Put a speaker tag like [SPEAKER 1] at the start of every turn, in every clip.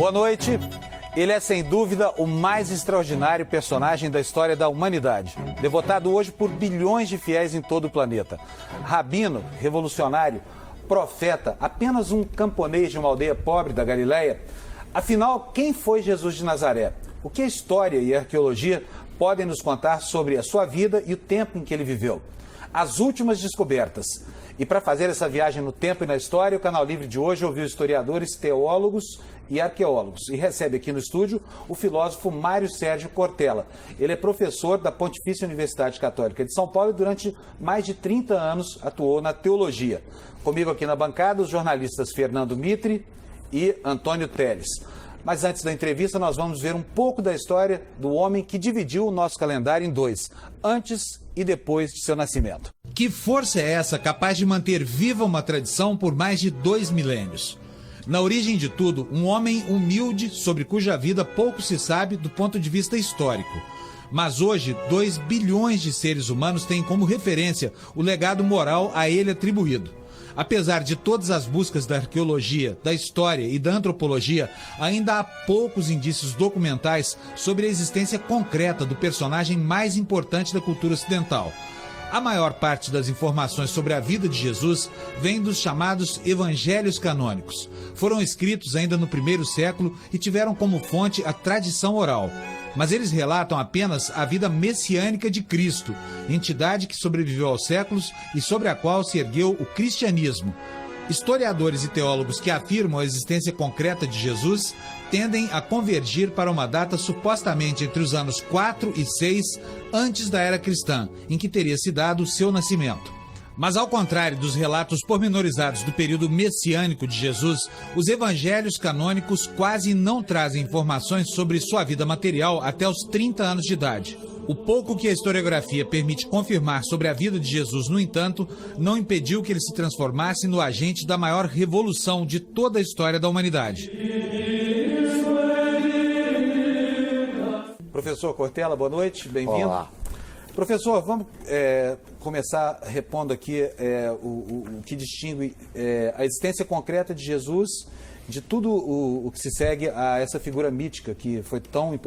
[SPEAKER 1] Boa noite. Ele é, sem dúvida, o mais extraordinário personagem da história da humanidade. Devotado hoje por bilhões de fiéis em todo o planeta. Rabino, revolucionário, profeta, apenas um camponês de uma aldeia pobre da Galileia. Afinal, quem foi Jesus de Nazaré? O que a história e a arqueologia podem nos contar sobre a sua vida e o tempo em que ele viveu? As últimas descobertas. E para fazer essa viagem no tempo e na história, o Canal Livre de hoje ouviu historiadores, teólogos e arqueólogos. E recebe aqui no estúdio o filósofo Mário Sérgio Cortella. Ele é professor da Pontifícia Universidade Católica de São Paulo e durante mais de 30 anos atuou na teologia. Comigo aqui na bancada os jornalistas Fernando Mitre e Antônio Teles. Mas antes da entrevista, nós vamos ver um pouco da história do homem que dividiu o nosso calendário em dois, antes e depois de seu nascimento.
[SPEAKER 2] Que força é essa capaz de manter viva uma tradição por mais de 2 milênios? Na origem de tudo, um homem humilde sobre cuja vida pouco se sabe do ponto de vista histórico. Mas hoje, 2 bilhões de seres humanos têm como referência o legado moral a ele atribuído. Apesar de todas as buscas da arqueologia, da história e da antropologia, ainda há poucos indícios documentais sobre a existência concreta do personagem mais importante da cultura ocidental. A maior parte das informações sobre a vida de Jesus vem dos chamados evangelhos canônicos. Foram escritos ainda no primeiro século e tiveram como fonte a tradição oral. Mas eles relatam apenas a vida messiânica de Cristo, entidade que sobreviveu aos séculos e sobre a qual se ergueu o cristianismo. Historiadores e teólogos que afirmam a existência concreta de Jesus tendem a convergir para uma data supostamente entre os anos 4 e 6 antes da era cristã, em que teria se dado o seu nascimento. Mas ao contrário dos relatos pormenorizados do período messiânico de Jesus, os evangelhos canônicos quase não trazem informações sobre sua vida material até os 30 anos de idade. O pouco que a historiografia permite confirmar sobre a vida de Jesus, no entanto, não impediu que ele se transformasse no agente da maior revolução de toda a história da humanidade.
[SPEAKER 1] Professor Cortella, boa noite, bem-vindo.
[SPEAKER 3] Olá.
[SPEAKER 1] Professor, vamos começar repondo aqui o que distingue a existência concreta de Jesus de tudo o que se segue a essa figura mítica que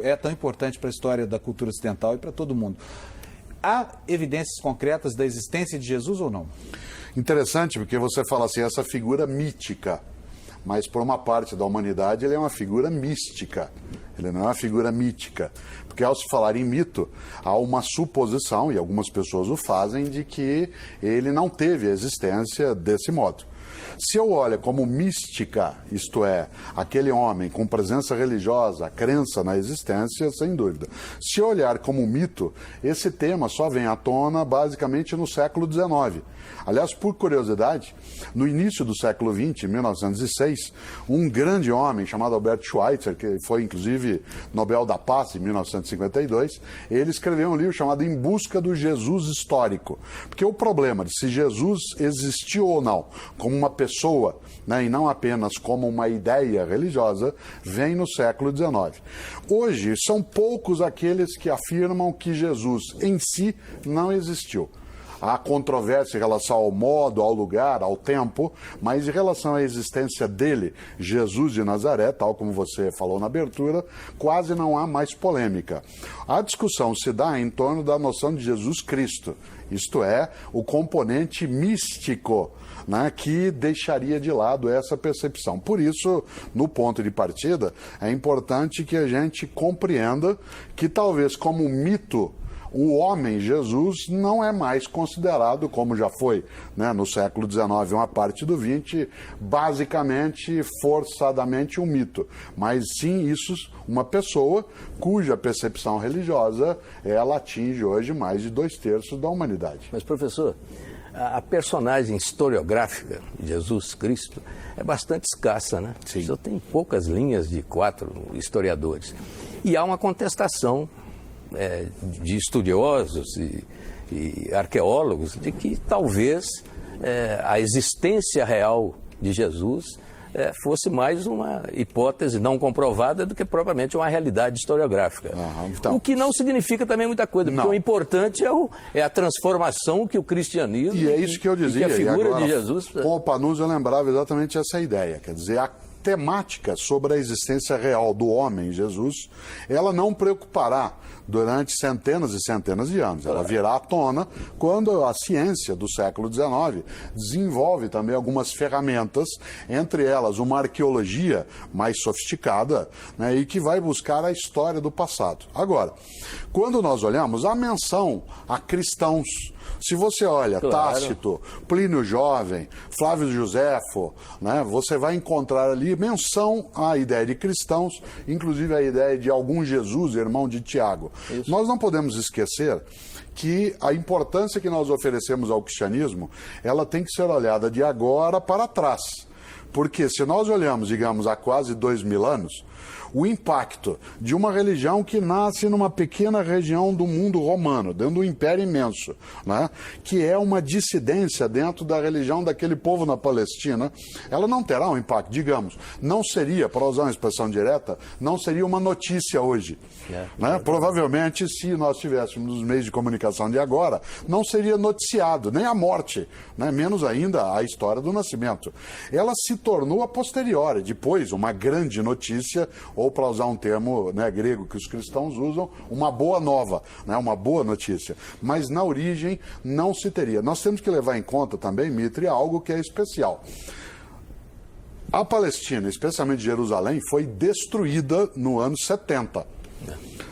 [SPEAKER 1] é tão importante para a história da cultura ocidental e para todo mundo. Há evidências concretas da existência de Jesus ou não?
[SPEAKER 3] Interessante, porque você fala assim, essa figura mítica, mas por uma parte da humanidade ele é uma figura mística, ele não é uma figura mítica. Porque ao se falar em mito, há uma suposição, e algumas pessoas o fazem, de que ele não teve existência desse modo. Se eu olho como mística, isto é, aquele homem com presença religiosa, crença na existência, sem dúvida. Se eu olhar como mito, esse tema só vem à tona basicamente no século XIX. Aliás, por curiosidade, no início do século XX, 1906, um grande homem chamado Albert Schweitzer, que foi inclusive Nobel da Paz em 1952, ele escreveu um livro chamado Em Busca do Jesus Histórico. Porque o problema de se Jesus existiu ou não como uma pessoa, né, e não apenas como uma ideia religiosa, vem no século XIX. Hoje, são poucos aqueles que afirmam que Jesus em si não existiu. Há controvérsia em relação ao modo, ao lugar, ao tempo, mas em relação à existência dele, Jesus de Nazaré, tal como você falou na abertura, quase não há mais polêmica. A discussão se dá em torno da noção de Jesus Cristo, isto é, o componente místico, né, que deixaria de lado essa percepção. Por isso, no ponto de partida, é importante que a gente compreenda que talvez como mito, o homem Jesus não é mais considerado, como já foi, né, no século XIX, uma parte do XX, basicamente, forçadamente um mito. Mas sim, isso, uma pessoa cuja percepção religiosa, ela atinge hoje mais de 2/3 da humanidade.
[SPEAKER 4] Mas, professor, a personagem historiográfica de Jesus Cristo é bastante escassa, né?
[SPEAKER 3] Sim.
[SPEAKER 4] Só tem poucas linhas de 4 historiadores. E há uma contestação de estudiosos e arqueólogos de que talvez a existência real de Jesus fosse mais uma hipótese não comprovada do que propriamente uma realidade historiográfica.
[SPEAKER 3] Então,
[SPEAKER 4] o que não significa também muita coisa, porque o importante é a transformação que o cristianismo...
[SPEAKER 3] E é isso que eu dizia.
[SPEAKER 4] E que a figura
[SPEAKER 3] agora,
[SPEAKER 4] de Jesus...
[SPEAKER 3] Com o Panuzzi eu lembrava exatamente essa ideia. Quer dizer, temática sobre a existência real do homem, Jesus, ela não preocupará durante centenas e centenas de anos. Ela virá à tona quando a ciência do século XIX desenvolve também algumas ferramentas, entre elas uma arqueologia mais sofisticada, né, e que vai buscar a história do passado. Agora, quando nós olhamos a menção a cristãos, se você olha Tácito, Plínio Jovem, Flávio Josefo, né, você vai encontrar ali menção à ideia de cristãos, inclusive a ideia de algum Jesus, irmão de Tiago. Isso. Nós não podemos esquecer que a importância que nós oferecemos ao cristianismo, ela tem que ser olhada de agora para trás. Porque se nós olhamos, digamos, há quase 2000 anos, o impacto de uma religião que nasce numa pequena região do mundo romano, dentro de um império imenso, né, que é uma dissidência dentro da religião daquele povo na Palestina, ela não terá um impacto, digamos, não seria, para usar uma expressão direta, não seria uma notícia hoje. Né? Provavelmente, se nós tivéssemos nos meios de comunicação de agora, não seria noticiado, nem a morte, né, menos ainda a história do nascimento. Ela se tornou a posteriori, depois uma grande notícia, ou para usar um termo, né, grego que os cristãos usam, uma boa nova, né, uma boa notícia. Mas na origem não se teria. Nós temos que levar em conta também, Mitre, algo que é especial. A Palestina, especialmente Jerusalém, foi destruída no ano 70.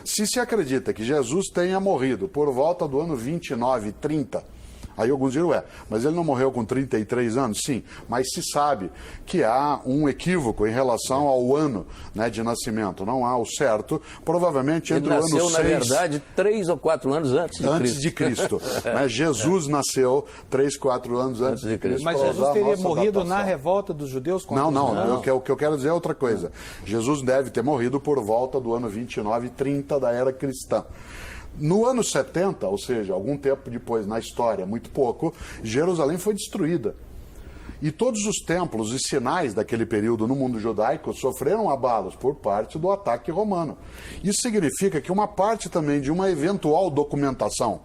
[SPEAKER 3] Se acredita que Jesus tenha morrido por volta do ano 29, 30, aí alguns dirão, mas ele não morreu com 33 anos? Sim, mas se sabe que há um equívoco em relação ao ano, né, de nascimento. Não há o certo, provavelmente entre o ano 6...
[SPEAKER 4] Ele nasceu, na verdade, 3 ou 4 anos antes
[SPEAKER 3] de Cristo. Né? Jesus nasceu 3, 4 anos antes de Cristo.
[SPEAKER 1] Mas Jesus teria morrido na revolta dos judeus contra os judeus?
[SPEAKER 3] O que eu quero dizer é outra coisa. Jesus deve ter morrido por volta do ano 29, 30 da era cristã. No ano 70, ou seja, algum tempo depois na história, muito pouco, Jerusalém foi destruída. E todos os templos e sinais daquele período no mundo judaico sofreram abalos por parte do ataque romano. Isso significa que uma parte também de uma eventual documentação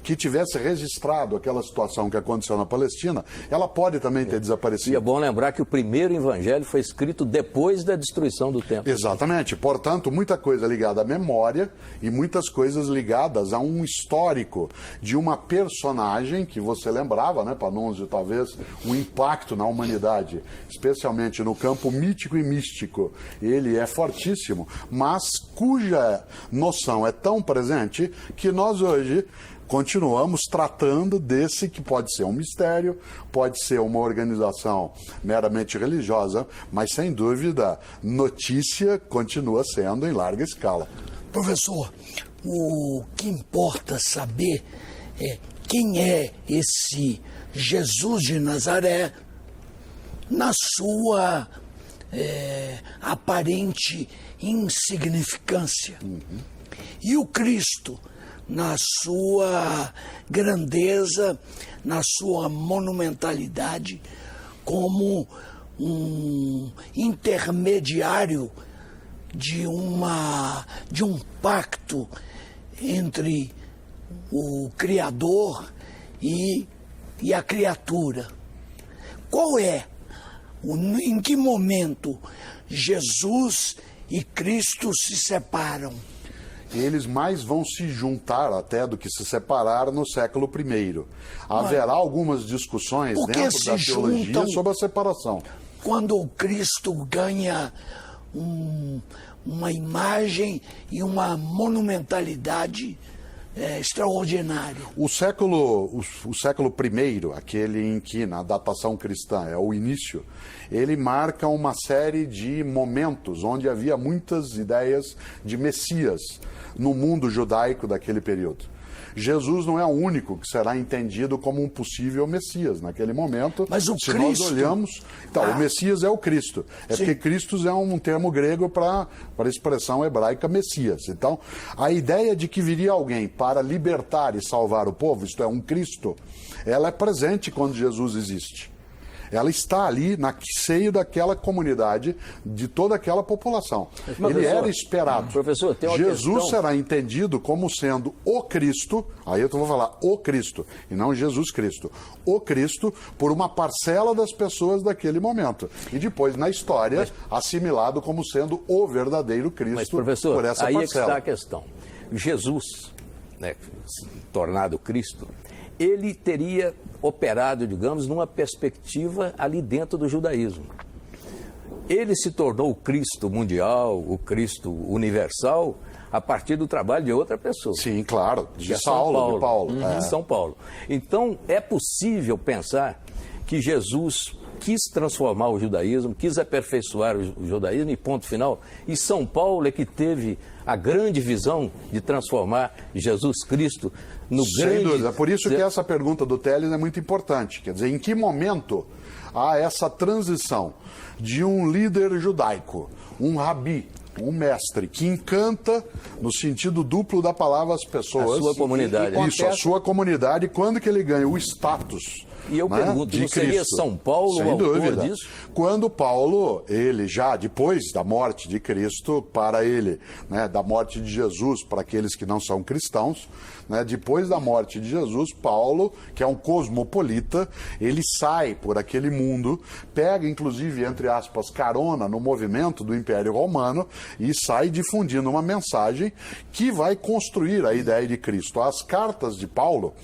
[SPEAKER 3] que tivesse registrado aquela situação que aconteceu na Palestina, ela pode também ter desaparecido.
[SPEAKER 4] E é bom lembrar que o primeiro evangelho foi escrito depois da destruição do templo.
[SPEAKER 3] Exatamente. Portanto, muita coisa ligada à memória e muitas coisas ligadas a um histórico de uma personagem que você lembrava, né, Panunzio, talvez, um impacto na humanidade, especialmente no campo mítico e místico. Ele é fortíssimo, mas cuja noção é tão presente que nós hoje continuamos tratando desse que pode ser um mistério, pode ser uma organização meramente religiosa, mas sem dúvida, notícia continua sendo em larga escala.
[SPEAKER 5] Professor, o que importa saber é quem é esse Jesus de Nazaré na sua aparente insignificância. E o Cristo na sua grandeza, na sua monumentalidade, como um intermediário de um pacto entre o Criador e a criatura. Qual é, em que momento Jesus e Cristo se separam?
[SPEAKER 3] Eles mais vão se juntar até do que se separar no século I. Haverá algumas discussões dentro da teologia sobre a separação.
[SPEAKER 5] Quando o Cristo ganha uma imagem e uma monumentalidade extraordinária.
[SPEAKER 3] O século I, aquele em que na datação cristã é o início, ele marca uma série de momentos onde havia muitas ideias de Messias no mundo judaico daquele período. Jesus não é o único que será entendido como um possível Messias naquele momento.
[SPEAKER 5] Mas o
[SPEAKER 3] se
[SPEAKER 5] Cristo...
[SPEAKER 3] nós olhamos... Então, o Messias é o Cristo. É Sim. Porque Cristo é um termo grego para a expressão hebraica Messias. Então, a ideia de que viria alguém para libertar e salvar o povo, isto é, um Cristo, ela é presente quando Jesus existe. ela está ali na seio daquela comunidade, de toda aquela população. Ele era esperado.
[SPEAKER 4] Professor, tem uma
[SPEAKER 3] Jesus
[SPEAKER 4] questão...
[SPEAKER 3] será entendido como sendo o Cristo, aí eu vou falar o Cristo, e não Jesus Cristo. O Cristo por uma parcela das pessoas daquele momento. E depois, na história, assimilado como sendo o verdadeiro Cristo.
[SPEAKER 4] Mas, professor,
[SPEAKER 3] por essa
[SPEAKER 4] aí
[SPEAKER 3] parcela.
[SPEAKER 4] é que está a questão. Jesus, né, tornado Cristo, ele teria operado, digamos, numa perspectiva ali dentro do judaísmo. Ele se tornou o Cristo mundial, o Cristo universal, a partir do trabalho de outra pessoa.
[SPEAKER 3] Sim, claro, de
[SPEAKER 4] É
[SPEAKER 3] Saulo, de Paulo.
[SPEAKER 4] De São Paulo. Então, é possível pensar que Jesus quis transformar o judaísmo, quis aperfeiçoar o judaísmo e ponto final. E São Paulo é que teve a grande visão de transformar Jesus Cristo no grande...
[SPEAKER 3] Sem dúvida. Por isso que essa pergunta do Teles é muito importante. Quer dizer, em que momento há essa transição de um líder judaico, um rabi, um mestre, que encanta, no sentido duplo da palavra, as pessoas.
[SPEAKER 4] A sua comunidade.
[SPEAKER 3] Isso, a sua comunidade, quando que ele ganha o status...
[SPEAKER 4] E eu pergunto, não seria São Paulo o autor disso?
[SPEAKER 3] Quando Paulo, ele já, depois da morte de Cristo, para ele, né, da morte de Jesus, para aqueles que não são cristãos, né, depois da morte de Jesus, Paulo, que é um cosmopolita, ele sai por aquele mundo, pega, inclusive, entre aspas, carona no movimento do Império Romano e sai difundindo uma mensagem que vai construir a ideia de Cristo. As cartas de Paulo,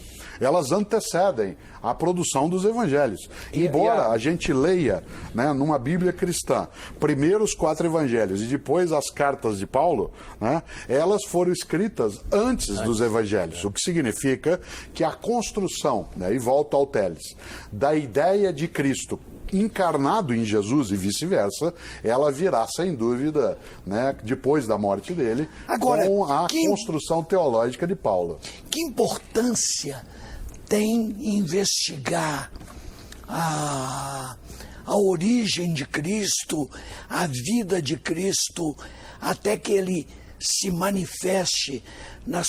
[SPEAKER 3] elas antecedem a produção dos evangelhos. Embora a gente leia, né, numa Bíblia cristã, primeiro os 4 evangelhos e depois as cartas de Paulo, né, elas foram escritas antes dos evangelhos, o que significa que a construção, né, e volto ao Teles, da ideia de Cristo encarnado em Jesus e vice-versa, ela virá, sem dúvida, né, depois da morte dele,
[SPEAKER 5] agora,
[SPEAKER 3] com a construção teológica de Paulo.
[SPEAKER 5] Que importância tem investigar a origem de Cristo, a vida de Cristo, até que ele se manifeste na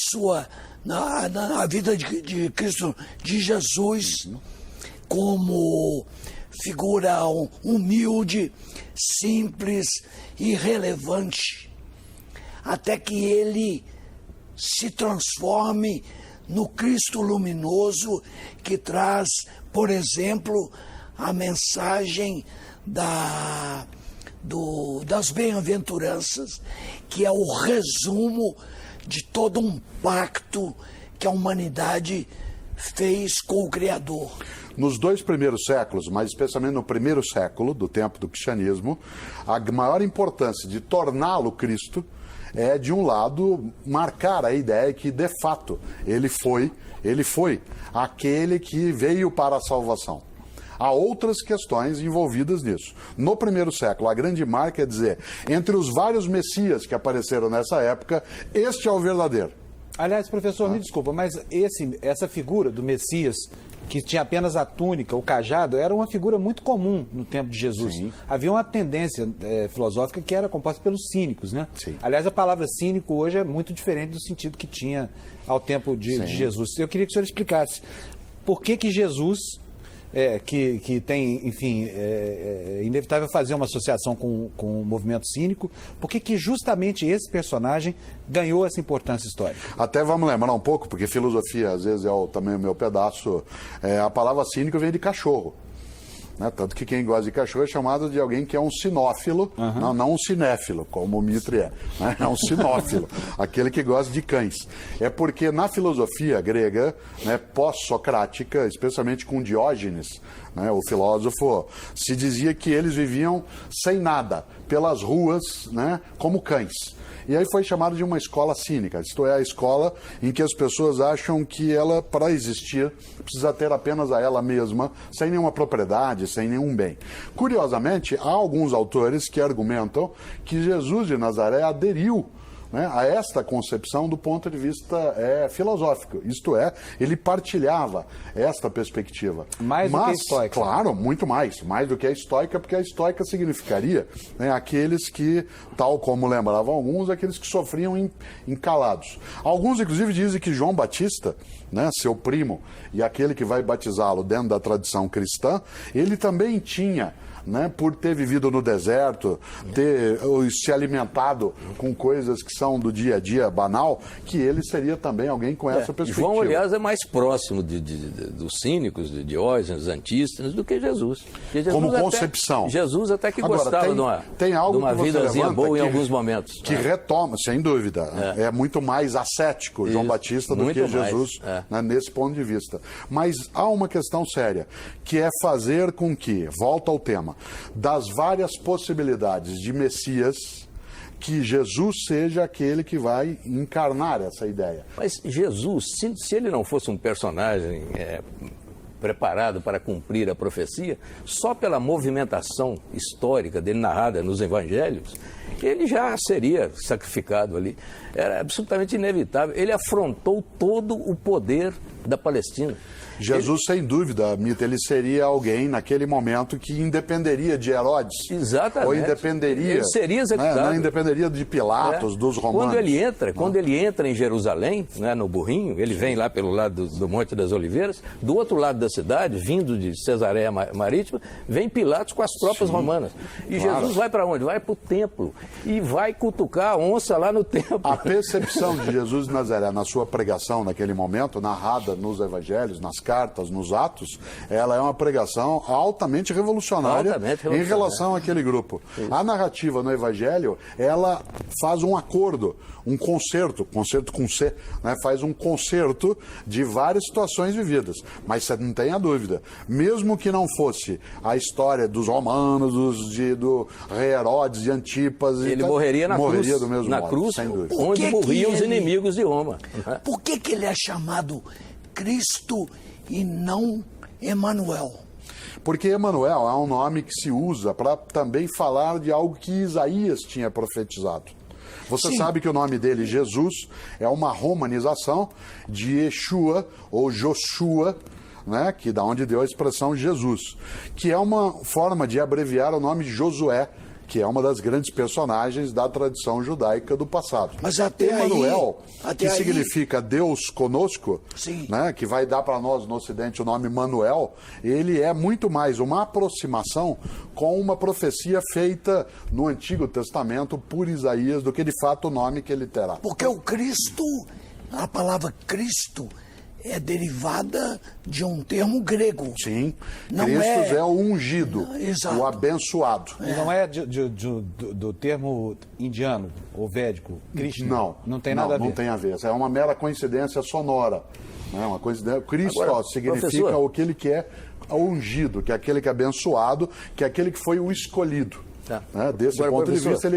[SPEAKER 5] vida de Cristo, de Jesus, como figura humilde, simples, irrelevante, até que ele se transforme no Cristo luminoso que traz, por exemplo, a mensagem das bem-aventuranças, que é o resumo de todo um pacto que a humanidade fez com o Criador.
[SPEAKER 3] Nos 2 primeiros séculos, mas especialmente no primeiro século, do tempo do cristianismo, a maior importância de torná-lo Cristo é, de um lado, marcar a ideia que, de fato, ele foi aquele que veio para a salvação. Há outras questões envolvidas nisso. No primeiro século, a grande marca é dizer, entre os vários messias que apareceram nessa época, este é o verdadeiro.
[SPEAKER 1] Aliás, professor, me desculpa, mas essa figura do Messias, que tinha apenas a túnica, o cajado, era uma figura muito comum no tempo de Jesus. Sim. Havia uma tendência filosófica que era composta pelos cínicos, né? Sim. Aliás, a palavra cínico hoje é muito diferente do sentido que tinha ao tempo de Jesus. Eu queria que o senhor explicasse por que Jesus, que tem, enfim, é inevitável fazer uma associação com o movimento cínico, por que justamente esse personagem ganhou essa importância histórica?
[SPEAKER 3] Até vamos lembrar um pouco, porque filosofia às vezes é também o meu pedaço, a palavra cínico vem de cachorro. Né? Tanto que quem gosta de cachorro é chamado de alguém que é um sinófilo, não um cinéfilo, como o Mitre é. Né? É um sinófilo, aquele que gosta de cães. É porque na filosofia grega, né, pós-socrática, especialmente com Diógenes, né, o filósofo, se dizia que eles viviam sem nada, pelas ruas, né, como cães. E aí foi chamado de uma escola cínica, isto é, a escola em que as pessoas acham que ela, para existir, precisa ter apenas a ela mesma, sem nenhuma propriedade, sem nenhum bem. Curiosamente, há alguns autores que argumentam que Jesus de Nazaré aderiu né, a esta concepção do ponto de vista filosófico. Isto é, ele partilhava esta perspectiva.
[SPEAKER 1] Mais do que a estoica.
[SPEAKER 3] Claro, muito mais do que a estoica, porque a estoica significaria, né, aqueles que, tal como lembravam alguns, aqueles que sofriam encalados. Alguns, inclusive, dizem que João Batista, né, seu primo, e aquele que vai batizá-lo dentro da tradição cristã, ele também tinha, né, por ter vivido no deserto, ter se alimentado com coisas que são do dia a dia banal, que ele seria também alguém com essa perspectiva.
[SPEAKER 4] João, aliás, é mais próximo dos cínicos, de Diógenes, Antístenes, do que Jesus. Jesus
[SPEAKER 3] como concepção.
[SPEAKER 4] Jesus até que
[SPEAKER 3] Agora,
[SPEAKER 4] gostava
[SPEAKER 3] tem algo
[SPEAKER 4] de uma
[SPEAKER 3] que você
[SPEAKER 4] vidazinha
[SPEAKER 3] levanta
[SPEAKER 4] boa em
[SPEAKER 3] que,
[SPEAKER 4] alguns momentos.
[SPEAKER 3] Que retoma, sem dúvida. É muito mais ascético João Batista do que Jesus, né, nesse ponto de vista. Mas há uma questão séria, que é fazer com que, volta ao tema, das várias possibilidades de Messias, que Jesus seja aquele que vai encarnar essa ideia.
[SPEAKER 4] Mas Jesus, se ele não fosse um personagem preparado para cumprir a profecia, só pela movimentação histórica dele narrada nos evangelhos, ele já seria sacrificado ali. Era absolutamente inevitável. Ele afrontou todo o poder da Palestina.
[SPEAKER 3] Jesus, sem dúvida, Mita, ele seria alguém naquele momento que independeria de Herodes.
[SPEAKER 4] Exatamente.
[SPEAKER 3] Ou independeria...
[SPEAKER 4] Ele seria executado.
[SPEAKER 3] Né, não independeria de Pilatos, dos romanos.
[SPEAKER 4] Quando ele entra em Jerusalém, né, no burrinho, ele vem lá pelo lado do Monte das Oliveiras, do outro lado da cidade, vindo de Cesareia Marítima, vem Pilatos com as tropas romanas. E Jesus vai para onde? Vai para o templo. E vai cutucar a onça lá no templo.
[SPEAKER 3] A percepção de Jesus de Nazaré na sua pregação naquele momento, narrada nos evangelhos, nas cartas, nos atos, ela é uma pregação altamente revolucionária, em relação àquele grupo. Isso. A narrativa no Evangelho, ela faz um acordo, um concerto com C, né, faz um concerto de várias situações vividas. Mas você não tenha dúvida, mesmo que não fosse a história dos romanos, do rei Herodes e Antipas...
[SPEAKER 4] Ele morreria na cruz,
[SPEAKER 3] do mesmo modo,
[SPEAKER 4] cruz,
[SPEAKER 3] sem dúvida.
[SPEAKER 4] onde morriam os inimigos de Roma.
[SPEAKER 5] Por que ele é chamado Cristo e não Emanuel?
[SPEAKER 3] Porque Emanuel é um nome que se usa para também falar de algo que Isaías tinha profetizado. Você sabe que o nome dele, Jesus, é uma romanização de Yeshua ou Joshua, né, que da onde deu a expressão Jesus, que é uma forma de abreviar o nome de Josué, que é uma das grandes personagens da tradição judaica do passado.
[SPEAKER 5] Mas até
[SPEAKER 3] Emanuel, que
[SPEAKER 5] aí...
[SPEAKER 3] significa Deus conosco, né, que vai dar para nós no Ocidente o nome Manuel, ele é muito mais uma aproximação com uma profecia feita no Antigo Testamento por Isaías do que de fato o nome que ele terá.
[SPEAKER 5] Porque o Cristo, a palavra Cristo, é derivada de um termo grego.
[SPEAKER 3] Sim, Cristo é o ungido, o abençoado.
[SPEAKER 1] E não é do termo indiano ou védico, Krishna?
[SPEAKER 3] Não
[SPEAKER 1] tem nada a ver.
[SPEAKER 3] Não tem a ver. É uma mera coincidência sonora. Né? Uma coincidência. Cristo significa
[SPEAKER 4] professor,
[SPEAKER 3] aquele que é ungido, que é aquele que é abençoado, que é aquele que foi o escolhido. Né? Desse ponto de vista,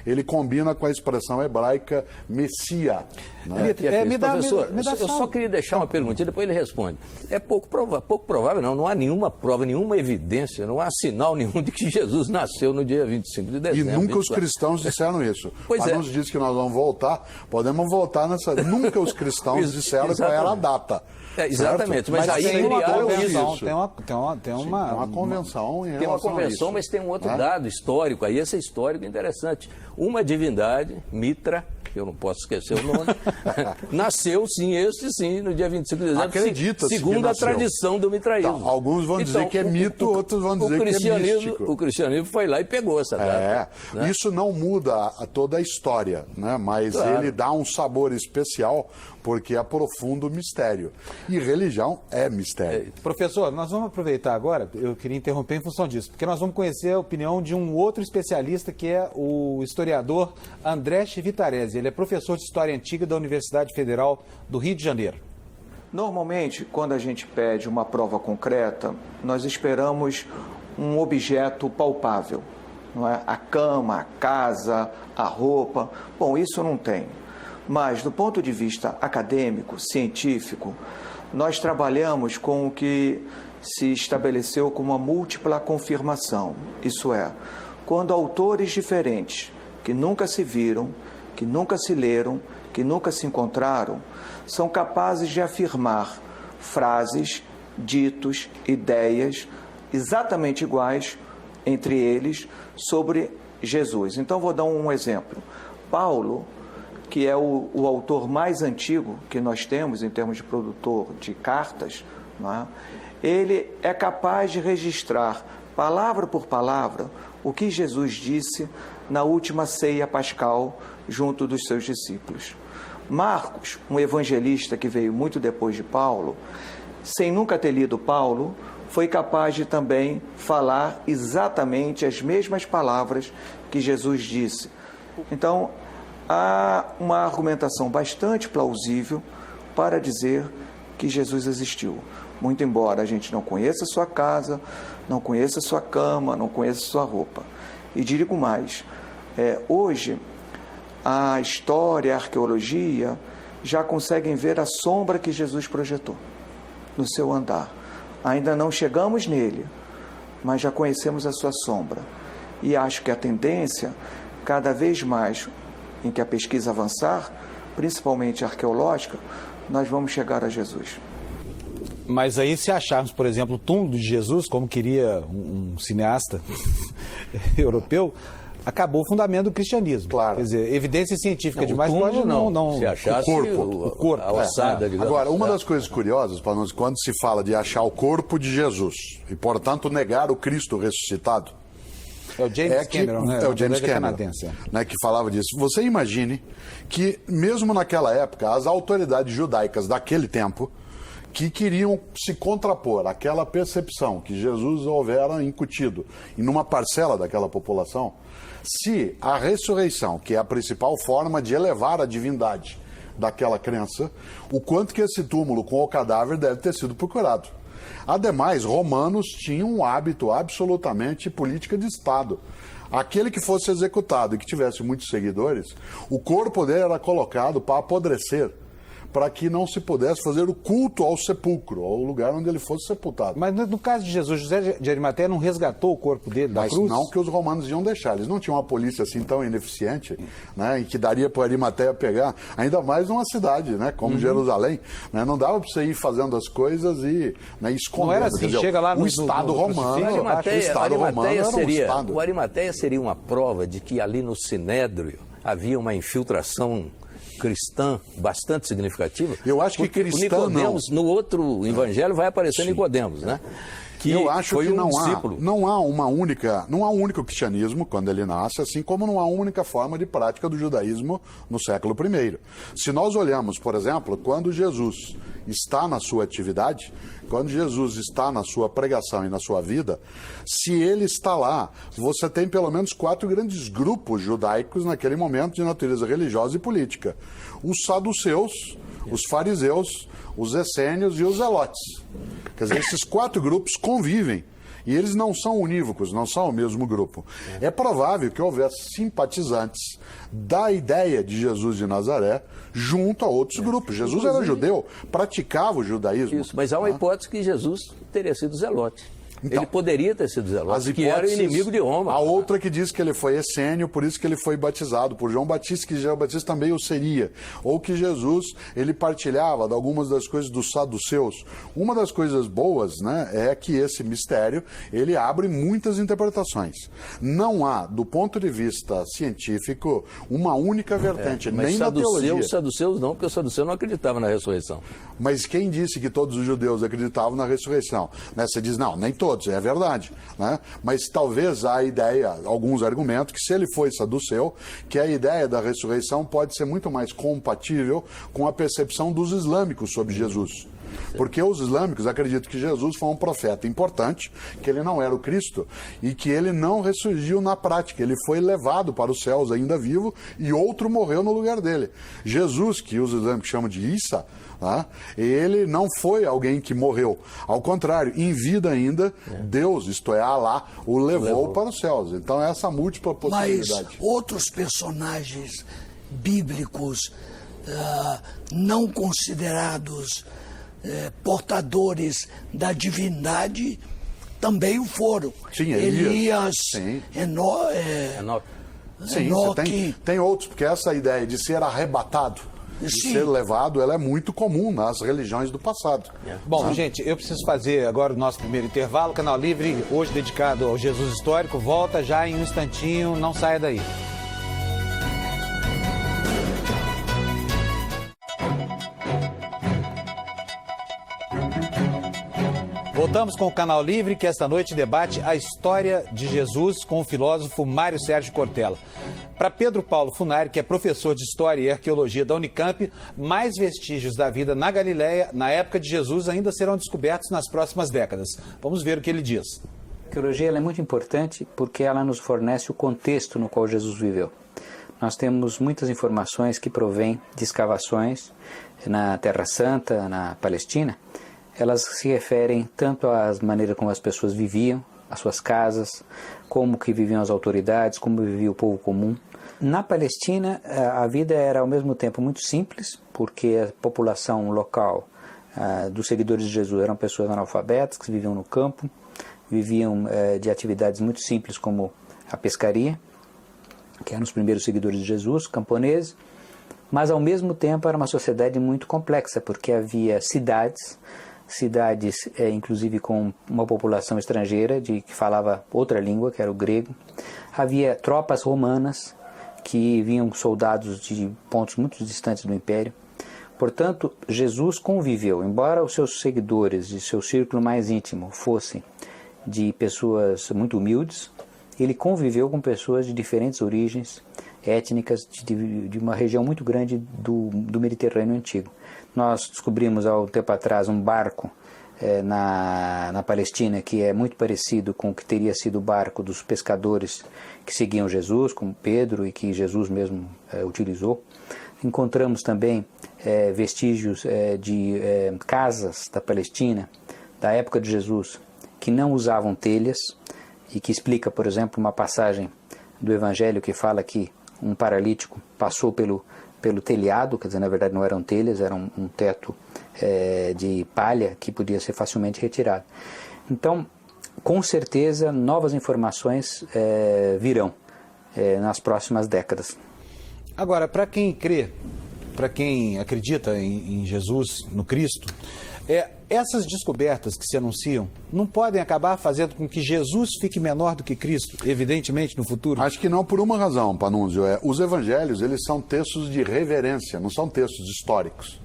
[SPEAKER 3] ele combina com a expressão hebraica Messia. Né?
[SPEAKER 4] Professor, eu só queria deixar uma perguntinha, depois ele responde. É pouco provável, não há nenhuma prova, nenhuma evidência, não há sinal nenhum de que Jesus nasceu no dia 25 de dezembro.
[SPEAKER 3] E nunca os cristãos disseram isso. A nos diz que nós vamos voltar, podemos voltar nessa... Nunca os cristãos disseram qual era a data.
[SPEAKER 4] Exatamente, mas aí
[SPEAKER 1] tem uma
[SPEAKER 4] criaram
[SPEAKER 1] convenção,
[SPEAKER 4] isso.
[SPEAKER 1] Tem uma
[SPEAKER 3] convenção em relação
[SPEAKER 4] Tem uma
[SPEAKER 3] a
[SPEAKER 4] convenção,
[SPEAKER 3] isso.
[SPEAKER 4] mas tem um outro dado histórico, aí esse é histórico interessante. Uma divindade, Mitra, que eu não posso esquecer o nome, nasceu sim, no dia 25 de dezembro,
[SPEAKER 3] acredita-se
[SPEAKER 4] segundo a tradição do mitraísmo.
[SPEAKER 3] Então, alguns vão dizer que é mito, outros vão dizer que é místico.
[SPEAKER 4] O cristianismo foi lá e pegou essa data. Né?
[SPEAKER 3] Isso não muda toda a história, né? Mas ele dá um sabor especial porque aprofunda o mistério. E religião é mistério.
[SPEAKER 1] Professor, nós vamos aproveitar agora, eu queria interromper em função disso, porque nós vamos conhecer a opinião de um outro especialista, que é o historiador André Chivitarese. Ele é professor de História Antiga da Universidade Federal do Rio de Janeiro.
[SPEAKER 6] Normalmente, quando a gente pede uma prova concreta, nós esperamos um objeto palpável, não é? A cama, a casa, a roupa. Bom, isso não tem. Mas, do ponto de vista acadêmico, científico, nós trabalhamos com o que se estabeleceu como a múltipla confirmação. Isso é, quando autores diferentes, que nunca se viram, que nunca se leram, que nunca se encontraram, são capazes de afirmar frases, ditos, ideias exatamente iguais entre eles sobre Jesus. Então, vou dar um exemplo. Paulo, que é o autor mais antigo que nós temos em termos de produtor de cartas, não é? Ele é capaz de registrar, palavra por palavra, o que Jesus disse na última ceia pascal junto dos seus discípulos. Marcos, um evangelista que veio muito depois de Paulo, sem nunca ter lido Paulo, foi capaz de também falar exatamente as mesmas palavras que Jesus disse. Então, há uma argumentação bastante plausível para dizer que Jesus existiu. Muito embora a gente não conheça a sua casa, não conheça a sua cama, não conheça a sua roupa. E digo mais, hoje a história, a arqueologia já conseguem ver a sombra que Jesus projetou no seu andar. Ainda não chegamos nele, mas já conhecemos a sua sombra. E acho que a tendência, cada vez mais em que a pesquisa avançar, principalmente arqueológica, nós vamos chegar a Jesus.
[SPEAKER 1] Mas aí, se acharmos, por exemplo, o túmulo de Jesus, como queria um cineasta europeu, acabou o fundamento do cristianismo.
[SPEAKER 3] Claro.
[SPEAKER 1] Quer dizer, evidência científica demais
[SPEAKER 4] túmulo
[SPEAKER 1] pode não...
[SPEAKER 4] Se achasse
[SPEAKER 3] o
[SPEAKER 1] corpo.
[SPEAKER 4] a ossada, digamos.
[SPEAKER 3] Agora, uma das coisas curiosas, para nós, quando se fala de achar o corpo de Jesus e, portanto, negar o Cristo ressuscitado,
[SPEAKER 1] É o James Cameron, né?
[SPEAKER 3] É o James Cameron,
[SPEAKER 1] canadense.
[SPEAKER 3] né, que falava disso. Você imagine que, mesmo naquela época, as autoridades judaicas daquele tempo, que queriam se contrapor àquela percepção que Jesus houvera incutido em uma parcela daquela população, se a ressurreição, que é a principal forma de elevar a divindade daquela crença, o quanto que esse túmulo com o cadáver deve ter sido procurado. Ademais, romanos tinham um hábito absolutamente política de Estado. Aquele que fosse executado e que tivesse muitos seguidores, o corpo dele era colocado para apodrecer, para que não se pudesse fazer o culto ao sepulcro, ao lugar onde ele fosse sepultado.
[SPEAKER 1] Mas no caso de Jesus, José de Arimateia não resgatou o corpo dele da
[SPEAKER 3] Mas
[SPEAKER 1] cruz?
[SPEAKER 3] não que os romanos iam deixar. Eles não tinham uma polícia assim tão ineficiente, né, e que daria para Arimateia pegar, ainda mais numa cidade, né, como Jerusalém. Né, não dava para você ir fazendo as coisas e, né, escondendo.
[SPEAKER 1] Não era assim,
[SPEAKER 3] quer dizer,
[SPEAKER 1] chega lá
[SPEAKER 3] o
[SPEAKER 1] no
[SPEAKER 3] Estado romano,
[SPEAKER 4] O Arimateia seria uma prova de que ali no Sinédrio havia uma infiltração cristã bastante significativa.
[SPEAKER 3] Eu acho que
[SPEAKER 4] porque
[SPEAKER 3] cristã
[SPEAKER 4] o Nicodemos, no outro evangelho vai aparecer Nicodemos, né? Que
[SPEAKER 3] eu acho
[SPEAKER 4] foi
[SPEAKER 3] que
[SPEAKER 4] não
[SPEAKER 3] há um único cristianismo quando ele nasce, assim como não há uma única forma de prática do judaísmo no século I. Se nós olhamos, por exemplo, quando Jesus está na sua atividade, quando Jesus está na sua pregação e na sua vida, se ele está lá, você tem pelo menos 4 grandes grupos judaicos naquele momento de natureza religiosa e política. Os saduceus, os fariseus, os essênios e os zelotes. Quer dizer, esses 4 grupos convivem. E eles não são unívocos, não são o mesmo grupo. É provável que houvesse simpatizantes da ideia de Jesus de Nazaré junto a outros grupos. Jesus era judeu, praticava o judaísmo.
[SPEAKER 4] Isso, mas há uma hipótese que Jesus teria sido zelote.
[SPEAKER 3] Então,
[SPEAKER 4] ele poderia ter sido zelote, que era o
[SPEAKER 3] hipóteses-
[SPEAKER 4] inimigo de Roma.
[SPEAKER 3] A outra que diz que ele foi essênio, por isso que ele foi batizado por João Batista, que João Batista também o seria. Ou que Jesus, ele partilhava de algumas das coisas dos saduceus. Uma das coisas boas, né, é que esse mistério, ele abre muitas interpretações. Não há, do ponto de vista científico, uma única vertente,
[SPEAKER 4] Mas
[SPEAKER 3] nem na teologia.
[SPEAKER 4] os saduceus não, porque os saduceus não acreditavam na ressurreição.
[SPEAKER 3] Mas quem disse que todos os judeus acreditavam na ressurreição? Né? Você diz, não, nem todos, é verdade. Né? Mas talvez há ideia, alguns argumentos, que se ele foi saduceu, que a ideia da ressurreição pode ser muito mais compatível com a percepção dos islâmicos sobre Jesus. Porque os islâmicos acreditam que Jesus foi um profeta importante, que ele não era o Cristo e que ele não ressurgiu na prática. Ele foi levado para os céus ainda vivo e outro morreu no lugar dele. Jesus, que os islâmicos chamam de Isa, tá? Ele não foi alguém que morreu. Ao contrário, em vida ainda, Deus, isto é, Alá, o levou para os céus. Então, essa múltipla
[SPEAKER 5] Mas
[SPEAKER 3] possibilidade.
[SPEAKER 5] outros personagens bíblicos não considerados portadores da divindade também o foram.
[SPEAKER 3] Sim, Elias. Sim.
[SPEAKER 5] Enoque.
[SPEAKER 3] Sim, você tem outros, porque essa ideia de ser arrebatado, de ser levado, ela é muito comum nas religiões do passado.
[SPEAKER 1] Bom, gente, eu preciso fazer agora o nosso primeiro intervalo. Canal Livre, hoje dedicado ao Jesus Histórico, volta já em um instantinho, não saia daí. Voltamos com o Canal Livre, que esta noite debate a história de Jesus com o filósofo Mário Sérgio Cortella. Para Pedro Paulo Funari, que é professor de História e Arqueologia da Unicamp, mais vestígios da vida na Galileia, na época de Jesus, ainda serão descobertos nas próximas décadas. Vamos ver o que ele diz.
[SPEAKER 7] A arqueologia ela é muito importante porque ela nos fornece o contexto no qual Jesus viveu. Nós temos muitas informações que provêm de escavações na Terra Santa, na Palestina. Elas se referem tanto às maneiras como as pessoas viviam, as suas casas, como que viviam as autoridades, como vivia o povo comum. Na Palestina, a vida era ao mesmo tempo muito simples, porque a população local dos seguidores de Jesus eram pessoas analfabetas, que viviam no campo, viviam de atividades muito simples como a pescaria, que eram os primeiros seguidores de Jesus, camponeses, mas ao mesmo tempo era uma sociedade muito complexa, porque havia cidades, inclusive com uma população estrangeira que falava outra língua, que era o grego. Havia tropas romanas que vinham soldados de pontos muito distantes do império. Portanto, Jesus conviveu, embora os seus seguidores e seu círculo mais íntimo fossem de pessoas muito humildes, ele conviveu com pessoas de diferentes origens étnicas, de uma região muito grande do Mediterrâneo Antigo. Nós descobrimos há um tempo atrás um barco na Palestina que é muito parecido com o que teria sido o barco dos pescadores que seguiam Jesus, como Pedro, e que Jesus mesmo utilizou. Encontramos também vestígios de casas da Palestina, da época de Jesus, que não usavam telhas, e que explica, por exemplo, uma passagem do Evangelho que fala que um paralítico passou pelo telhado, quer dizer, na verdade não eram telhas, era um teto de palha que podia ser facilmente retirado. Então, com certeza, novas informações virão nas próximas décadas.
[SPEAKER 1] Agora, para quem crê, para quem acredita em Jesus, no Cristo, essas descobertas que se anunciam não podem acabar fazendo com que Jesus fique menor do que Cristo, evidentemente, no futuro?
[SPEAKER 3] Acho que não, por uma razão, Panunzio. Os evangelhos, eles são textos de reverência, não são textos históricos.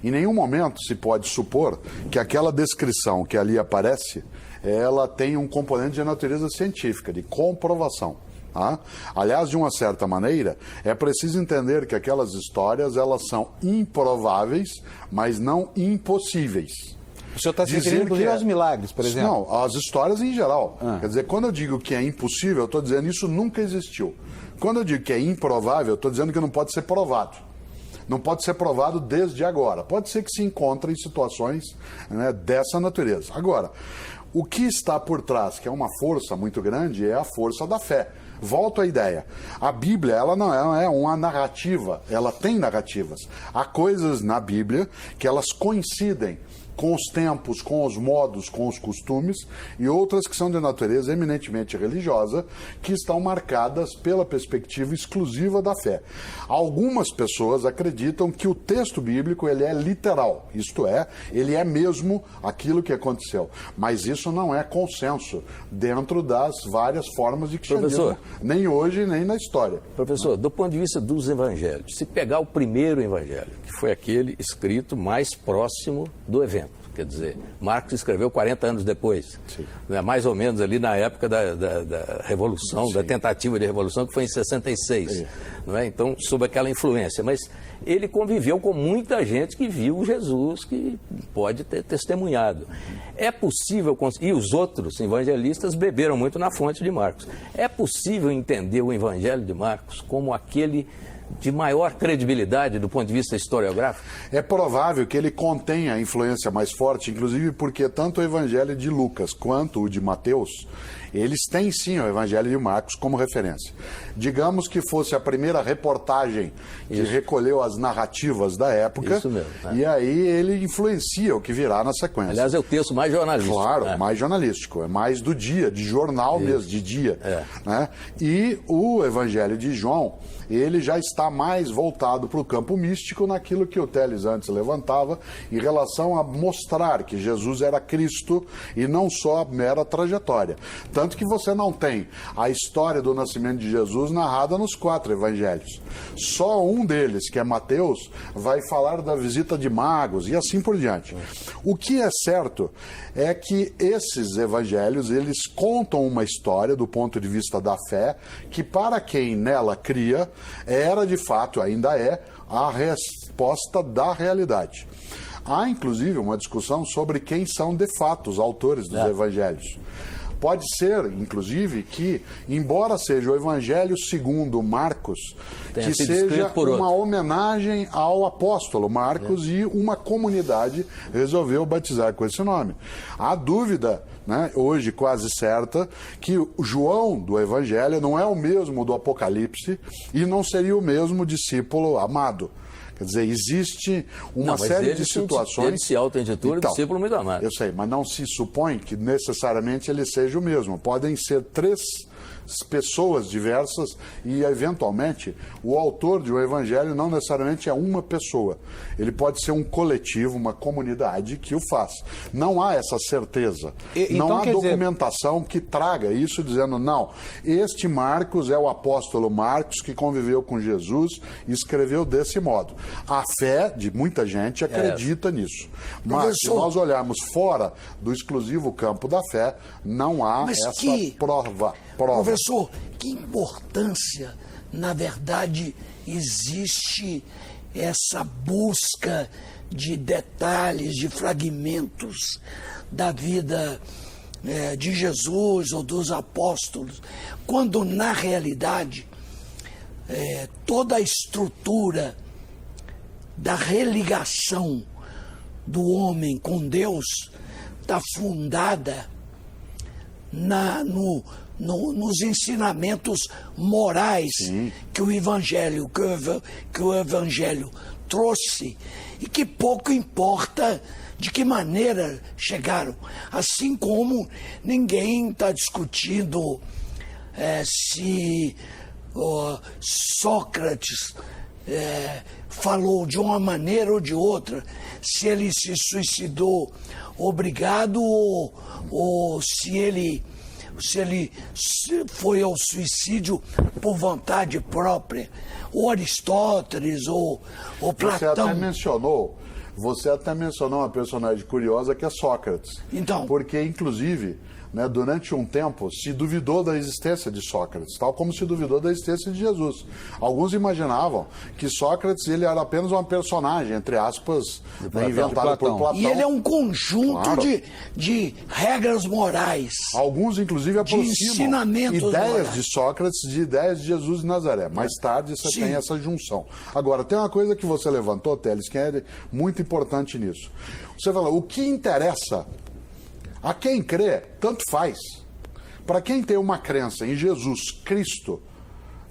[SPEAKER 3] Em nenhum momento se pode supor que aquela descrição que ali aparece, ela tem um componente de natureza científica, de comprovação. Tá? Aliás, de uma certa maneira, é preciso entender que aquelas histórias, elas são improváveis, mas não impossíveis.
[SPEAKER 1] O senhor está se referindo, inclusive, aos milagres, por exemplo?
[SPEAKER 3] Não, as histórias em geral. Quer dizer, quando eu digo que é impossível, eu estou dizendo que isso nunca existiu. Quando eu digo que é improvável, eu estou dizendo que não pode ser provado. Não pode ser provado desde agora. Pode ser que se encontre em situações, né, dessa natureza. Agora, o que está por trás, que é uma força muito grande, é a força da fé. Volto à ideia. A Bíblia, ela não é uma narrativa, ela tem narrativas. Há coisas na Bíblia que elas coincidem com os tempos, com os modos, com os costumes, e outras que são de natureza eminentemente religiosa, que estão marcadas pela perspectiva exclusiva da fé. Algumas pessoas acreditam que o texto bíblico ele é literal, isto é, ele é mesmo aquilo que aconteceu. Mas isso não é consenso dentro das várias formas de cristianismo, nem hoje, nem na história.
[SPEAKER 4] Professor, do ponto de vista dos evangelhos, se pegar o primeiro evangelho, que foi aquele escrito mais próximo do evento, quer dizer, Marcos escreveu 40 anos depois, né, mais ou menos ali na época da Revolução, da tentativa de Revolução, que foi em 66, não é? Então, sob aquela influência, mas ele conviveu com muita gente que viu Jesus, que pode ter testemunhado. É possível, e os outros evangelistas beberam muito na fonte de Marcos, é possível entender o evangelho de Marcos como aquele de maior credibilidade do ponto de vista historiográfico?
[SPEAKER 3] É provável que ele contenha a influência mais forte, inclusive porque tanto o Evangelho de Lucas quanto o de Mateus, eles têm sim o Evangelho de Marcos como referência. Digamos que fosse a primeira reportagem que recolheu as narrativas da época,
[SPEAKER 4] Isso mesmo,
[SPEAKER 3] e aí ele influencia o que virá na sequência.
[SPEAKER 4] Aliás, é o texto mais jornalístico.
[SPEAKER 3] Claro, mais jornalístico, é mais do dia, de jornal mesmo, de dia. Né? E o Evangelho de João, ele já está mais voltado para o campo místico naquilo que o Telles antes levantava em relação a mostrar que Jesus era Cristo e não só a mera trajetória. Tanto que você não tem a história do nascimento de Jesus narrada nos 4 evangelhos. Só um deles, que é Mateus, vai falar da visita de magos e assim por diante. O que é certo é que esses evangelhos, eles contam uma história do ponto de vista da fé, que para quem nela cria, era de fato, ainda é, a resposta da realidade. Há, inclusive, uma discussão sobre quem são, de fato, os autores dos evangelhos. Pode ser, inclusive, que, embora seja o Evangelho segundo Marcos, que seja uma homenagem ao apóstolo Marcos e uma comunidade resolveu batizar com esse nome. Há dúvida, né, hoje quase certa, que o João do Evangelho não é o mesmo do Apocalipse e não seria o mesmo discípulo amado. Quer dizer, existe uma série de situações...
[SPEAKER 4] Ele se auto-intitula discípulo muito amado.
[SPEAKER 3] Eu sei, mas não se supõe que necessariamente ele seja o mesmo. Podem ser 3 pessoas diversas e, eventualmente, o autor de um evangelho não necessariamente é uma pessoa. Ele pode ser um coletivo, uma comunidade que o faz. Não há essa certeza. Não há documentação que traga isso dizendo, não, este Marcos é o apóstolo Marcos que conviveu com Jesus e escreveu desse modo. A fé de muita gente acredita nisso. Mas se nós olharmos fora do exclusivo campo da fé, não há essa prova.
[SPEAKER 5] Professor, que importância, na verdade, existe essa busca de detalhes, de fragmentos da vida de Jesus ou dos apóstolos, quando, na realidade, toda a estrutura da religação do homem com Deus está fundada nos ensinamentos morais que o Evangelho trouxe e que pouco importa de que maneira chegaram. Assim como ninguém está discutindo se Sócrates falou de uma maneira ou de outra, se ele se suicidou obrigado ou se ele foi ao suicídio por vontade própria, ou Aristóteles, ou Platão.
[SPEAKER 3] Você até mencionou uma personagem curiosa que é Sócrates.
[SPEAKER 5] Então,
[SPEAKER 3] porque, inclusive, né, durante um tempo se duvidou da existência de Sócrates, tal como se duvidou da existência de Jesus. Alguns imaginavam que Sócrates ele era apenas uma personagem, entre aspas, inventada por Platão.
[SPEAKER 5] E ele é um conjunto de regras morais.
[SPEAKER 3] Alguns, inclusive, aproximam ideias morais de Sócrates de ideias de Jesus de Nazaré. Mais tarde você tem essa junção. Agora, tem uma coisa que você levantou, Telles, que é muito importante nisso. Você fala, o que interessa a quem crê, tanto faz. Para quem tem uma crença em Jesus Cristo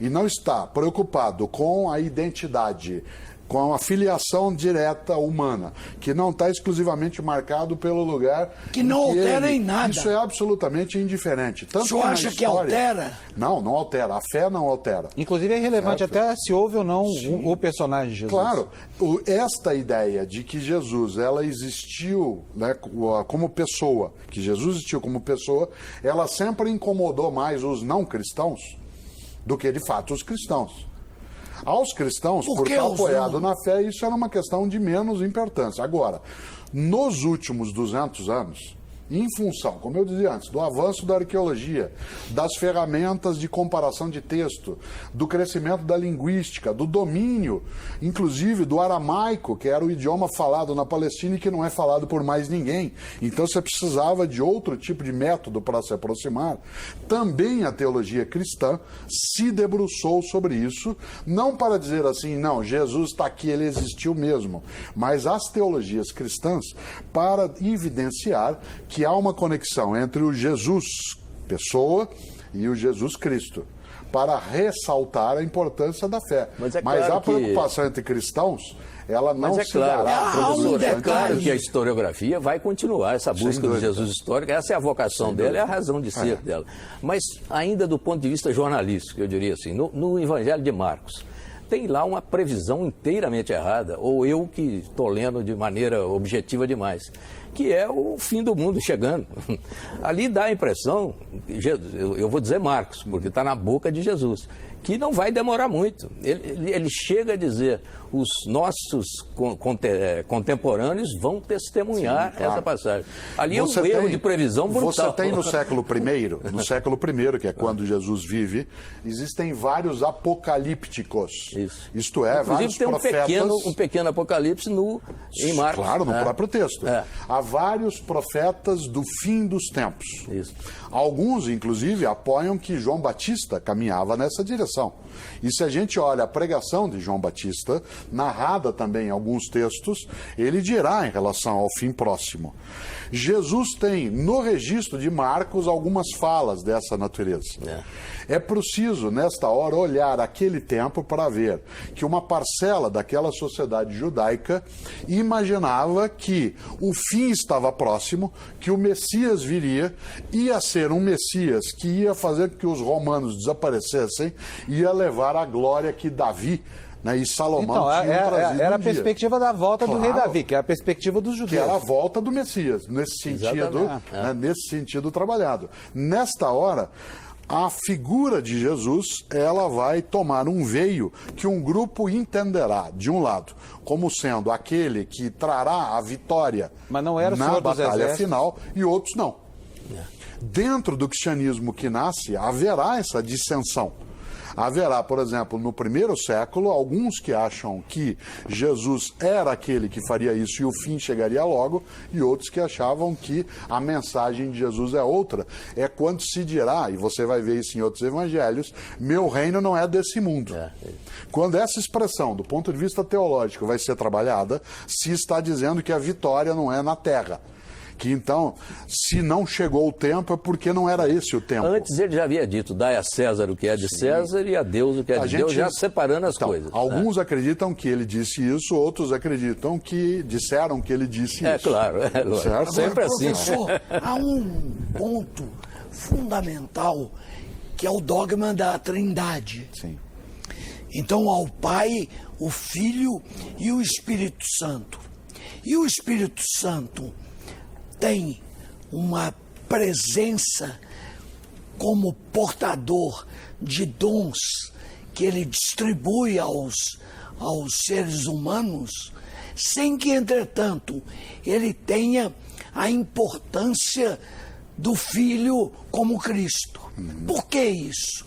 [SPEAKER 3] e não está preocupado com a identidade, com a filiação direta humana, que não está exclusivamente marcado pelo lugar...
[SPEAKER 5] Que não altera em nada.
[SPEAKER 3] Isso é absolutamente indiferente. Tanto
[SPEAKER 5] o senhor acha que altera?
[SPEAKER 3] Não, não altera. A fé não altera.
[SPEAKER 1] Inclusive é relevante até se houve ou não o personagem de Jesus.
[SPEAKER 3] Claro. Esta ideia de que Jesus ela existiu, né, como pessoa, que Jesus existiu como pessoa, ela sempre incomodou mais os não cristãos do que, de fato, os cristãos. Aos cristãos, por estar apoiado na fé, isso era uma questão de menos importância. Agora, nos últimos 200 anos, em função, como eu dizia antes, do avanço da arqueologia, das ferramentas de comparação de texto, do crescimento da linguística, do domínio, inclusive do aramaico, que era o idioma falado na Palestina e que não é falado por mais ninguém. Então você precisava de outro tipo de método para se aproximar. Também a teologia cristã se debruçou sobre isso, não para dizer assim, não, Jesus está aqui, ele existiu mesmo, mas as teologias cristãs para evidenciar que há uma conexão entre o Jesus pessoa e o Jesus Cristo, para ressaltar a importância da fé.
[SPEAKER 4] Mas é
[SPEAKER 3] Mas
[SPEAKER 4] claro
[SPEAKER 3] a preocupação entre cristãos, ela não
[SPEAKER 4] Mas é
[SPEAKER 3] se
[SPEAKER 4] claro,
[SPEAKER 3] dará.
[SPEAKER 4] professor, é
[SPEAKER 5] detalhe.
[SPEAKER 4] claro que a historiografia vai continuar essa busca do
[SPEAKER 3] dúvida.
[SPEAKER 4] Jesus histórico, essa é a vocação dela, é a razão de ser dela. Mas ainda do ponto de vista jornalístico, eu diria assim, no Evangelho de Marcos, tem lá uma previsão inteiramente errada, ou eu que estou lendo de maneira objetiva demais, que é o fim do mundo chegando. Ali dá a impressão, eu vou dizer Marcos, porque está na boca de Jesus, que não vai demorar muito. Ele chega a dizer, os nossos contemporâneos vão testemunhar essa passagem. Ali
[SPEAKER 3] Você
[SPEAKER 4] é um erro
[SPEAKER 3] tem-
[SPEAKER 4] de previsão brutal.
[SPEAKER 3] Você tem no século I, que é quando Jesus vive, existem vários apocalípticos.
[SPEAKER 4] Isso.
[SPEAKER 3] Isto é, vários
[SPEAKER 4] Inclusive tem
[SPEAKER 3] profetas...
[SPEAKER 4] um pequeno apocalipse em Marcos.
[SPEAKER 3] Claro, no próprio texto.
[SPEAKER 4] É.
[SPEAKER 3] Há vários profetas do fim dos tempos.
[SPEAKER 4] Isso.
[SPEAKER 3] Alguns, inclusive, apoiam que João Batista caminhava nessa direção. E se a gente olha a pregação de João Batista, narrada também em alguns textos, ele dirá em relação ao fim próximo. Jesus tem, no registro de Marcos, algumas falas dessa natureza. É preciso, nesta hora, olhar aquele tempo para ver que uma parcela daquela sociedade judaica imaginava que o fim estava próximo, que o Messias viria, ia ser um Messias que ia fazer com que os romanos desaparecessem, ia levar a glória que Davi, né, e Salomão
[SPEAKER 1] Então,
[SPEAKER 3] tinham trazido
[SPEAKER 1] era a
[SPEAKER 3] um dia.
[SPEAKER 1] perspectiva da volta do rei
[SPEAKER 3] Claro.
[SPEAKER 1] Davi, que é a perspectiva dos
[SPEAKER 3] Que
[SPEAKER 1] judeus.
[SPEAKER 3] era a volta do Messias, nesse sentido,
[SPEAKER 4] Exatamente.
[SPEAKER 3] nesse sentido trabalhado. Nesta hora, a figura de Jesus, ela vai tomar um veio que um grupo entenderá, de um lado, como sendo aquele que trará a vitória
[SPEAKER 1] Mas não era o
[SPEAKER 3] na
[SPEAKER 1] Senhor dos
[SPEAKER 3] batalha
[SPEAKER 1] Exércitos.
[SPEAKER 3] final, e outros não. Dentro do cristianismo que nasce, haverá essa dissensão. Haverá, por exemplo, no primeiro século, alguns que acham que Jesus era aquele que faria isso e o fim chegaria logo, e outros que achavam que a mensagem de Jesus é outra. É quando se dirá, e você vai ver isso em outros evangelhos, meu reino não é desse mundo. Quando essa expressão, do ponto de vista teológico, vai ser trabalhada, se está dizendo que a vitória não é na terra. Que então, se não chegou o tempo, é porque não era esse o tempo.
[SPEAKER 4] Antes ele já havia dito, dai a César o que é de César e a Deus o que é de Deus, já separando as
[SPEAKER 3] Então,
[SPEAKER 4] coisas.
[SPEAKER 3] Alguns acreditam que ele disse isso, outros acreditam que disseram que ele disse
[SPEAKER 4] É
[SPEAKER 3] isso.
[SPEAKER 4] claro, é lógico.
[SPEAKER 3] Certo?
[SPEAKER 4] Sempre
[SPEAKER 5] Agora,
[SPEAKER 4] assim.
[SPEAKER 5] professor, há um ponto fundamental que é o dogma da Trindade.
[SPEAKER 3] Sim.
[SPEAKER 5] Então, ao Pai, o Filho e o Espírito Santo. E o Espírito Santo tem uma presença como portador de dons que ele distribui aos seres humanos, sem que, entretanto, ele tenha a importância do Filho como Cristo. Por que isso?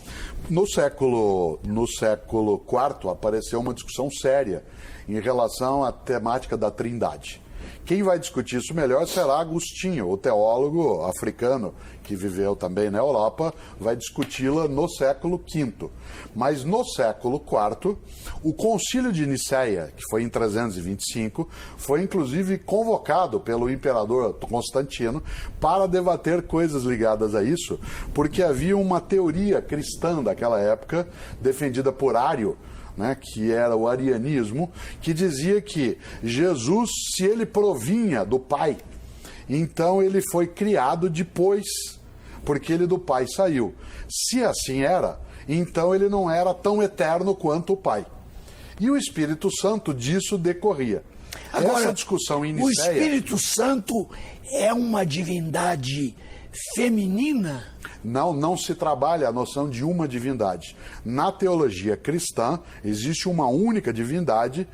[SPEAKER 3] No século IV apareceu uma discussão séria em relação à temática da Trindade. Quem vai discutir isso melhor será Agostinho, o teólogo africano que viveu também na Europa, vai discuti-la no século V. Mas no século IV, o Concílio de Nicéia, que foi em 325, foi inclusive convocado pelo imperador Constantino para debater coisas ligadas a isso, porque havia uma teoria cristã daquela época, defendida por Ário, né, que era o arianismo, que dizia que Jesus, se ele provinha do Pai, então ele foi criado depois, porque ele do Pai saiu. Se assim era, então ele não era tão eterno quanto o Pai. E o Espírito Santo disso decorria.
[SPEAKER 5] Agora,
[SPEAKER 3] essa discussão em
[SPEAKER 5] o
[SPEAKER 3] Nicéia...
[SPEAKER 5] Espírito Santo é uma divindade feminina?
[SPEAKER 3] Não se trabalha a noção de uma divindade. Na teologia cristã, existe uma única divindade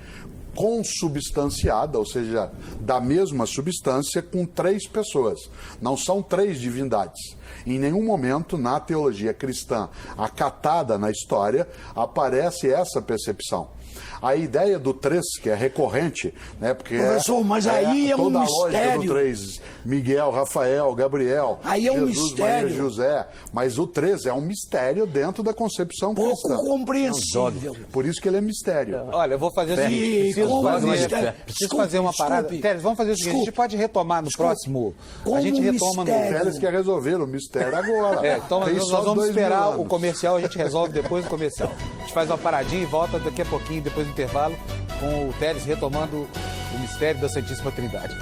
[SPEAKER 3] consubstanciada, ou seja, da mesma substância, com 3 pessoas. Não são 3 divindades. Em nenhum momento, na teologia cristã acatada na história, aparece essa percepção. A ideia do 3, que é recorrente, né, porque
[SPEAKER 5] Professor, mas aí é um
[SPEAKER 3] toda a lógica
[SPEAKER 5] mistério.
[SPEAKER 3] do 3, Miguel, Rafael, Gabriel,
[SPEAKER 5] Aí é um
[SPEAKER 3] Jesus,
[SPEAKER 5] mistério.
[SPEAKER 3] Maria, José, mas o 3 é um mistério dentro da concepção
[SPEAKER 5] Pouco
[SPEAKER 3] cristã.
[SPEAKER 5] compreensível.
[SPEAKER 3] Por isso que ele é mistério.
[SPEAKER 1] Olha, eu vou fazer o seguinte,
[SPEAKER 5] E
[SPEAKER 1] se preciso fazer uma parada. Teles, vamos fazer o seguinte, a gente pode retomar no próximo... A gente retoma no...
[SPEAKER 3] O Teles quer resolver o mistério agora.
[SPEAKER 1] Então nós vamos esperar o comercial, a gente resolve depois do comercial. A gente faz uma paradinha e volta daqui a pouquinho, depois do intervalo, com o Teles retomando o mistério da Santíssima Trindade.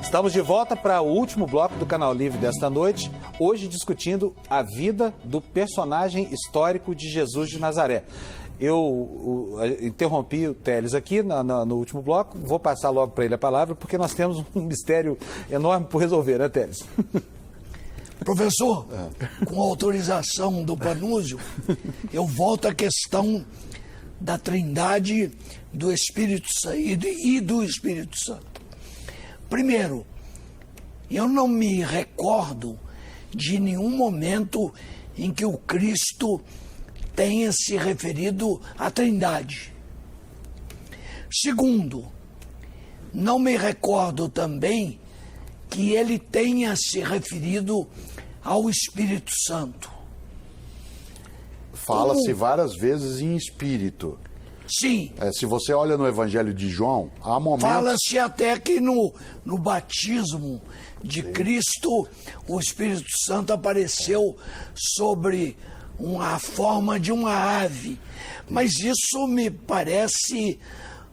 [SPEAKER 1] Estamos de volta para o último bloco do Canal Livre desta noite, hoje discutindo a vida do personagem histórico de Jesus de Nazaré. Eu interrompi o Teles aqui no último bloco, vou passar logo para ele a palavra, porque nós temos um mistério enorme por resolver, né, Teles?
[SPEAKER 5] Professor, com autorização do Panúzio, eu volto à questão da Trindade, do Espírito Santo e do Espírito Santo. Primeiro, eu não me recordo de nenhum momento em que o Cristo tenha se referido à Trindade. Segundo, não me recordo também que ele tenha se referido ao Espírito Santo.
[SPEAKER 3] Fala-se várias vezes em espírito.
[SPEAKER 5] Sim.
[SPEAKER 3] Se você olha no Evangelho de João, há momentos...
[SPEAKER 5] Fala-se até que no batismo de Cristo, o Espírito Santo apareceu sobre a forma de uma ave. Mas isso me parece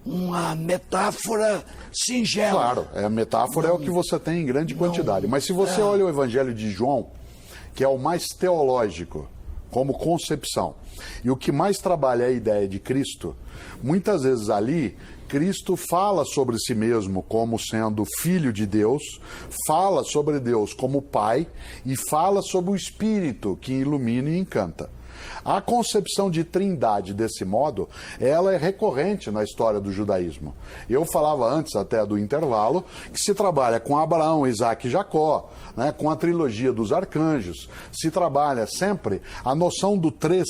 [SPEAKER 5] uma metáfora singela.
[SPEAKER 3] Claro, a metáfora é o que você tem em grande quantidade. Mas se você olha o Evangelho de João, que é o mais teológico, como concepção, e o que mais trabalha é a ideia de Cristo, muitas vezes ali, Cristo fala sobre si mesmo como sendo filho de Deus, fala sobre Deus como Pai e fala sobre o Espírito que ilumina e encanta. A concepção de trindade desse modo, ela é recorrente na história do judaísmo. Eu falava antes até do intervalo que se trabalha com Abraão, Isaac e Jacó, né, com a trilogia dos arcanjos, se trabalha sempre a noção do três,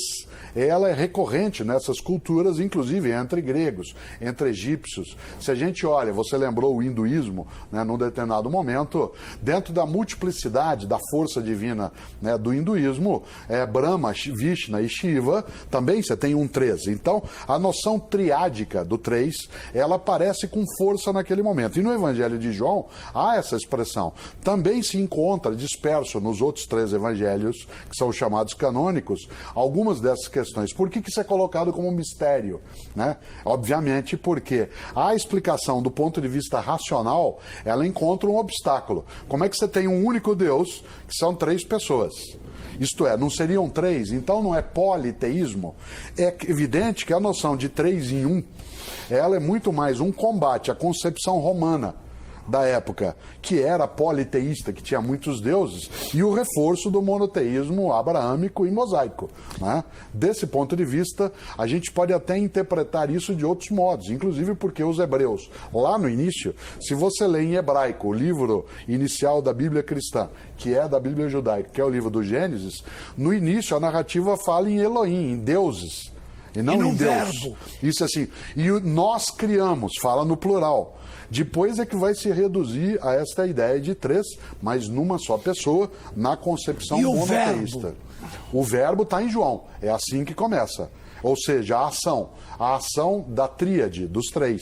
[SPEAKER 3] ela é recorrente nessas culturas, inclusive entre gregos, entre egípcios. Se a gente olha, você lembrou o hinduísmo, né, num determinado momento, dentro da multiplicidade da força divina, né, do hinduísmo, Brahma, Vishnu e Shiva, também você tem um três. Então, a noção triádica do três, ela aparece com força naquele momento. E no Evangelho de João, há essa expressão. Também se encontra disperso nos outros três evangelhos, que são os chamados canônicos, algumas dessas questões. Por que isso é colocado como mistério? Né? Obviamente porque a explicação do ponto de vista racional, ela encontra um obstáculo. Como é que você tem um único Deus, que são três pessoas? Isto é, não seriam três, então não é politeísmo. É evidente que a noção de três em um, ela é muito mais um combate à concepção romana da época, que era politeísta, que tinha muitos deuses, e o reforço do monoteísmo abraâmico e mosaico. Né? Desse ponto de vista, a gente pode até interpretar isso de outros modos, inclusive porque os hebreus, lá no início, se você lê em hebraico o livro inicial da Bíblia cristã, que é da Bíblia judaica, que é o livro do Gênesis, no início a narrativa fala em Elohim, em deuses, e não em Deus. Verbo. Isso assim, e nós criamos, fala no plural. Depois é que vai se reduzir a esta ideia de três, mas numa só pessoa, na concepção monoteísta. O verbo está em João, é assim que começa. Ou seja, a ação da tríade, dos três.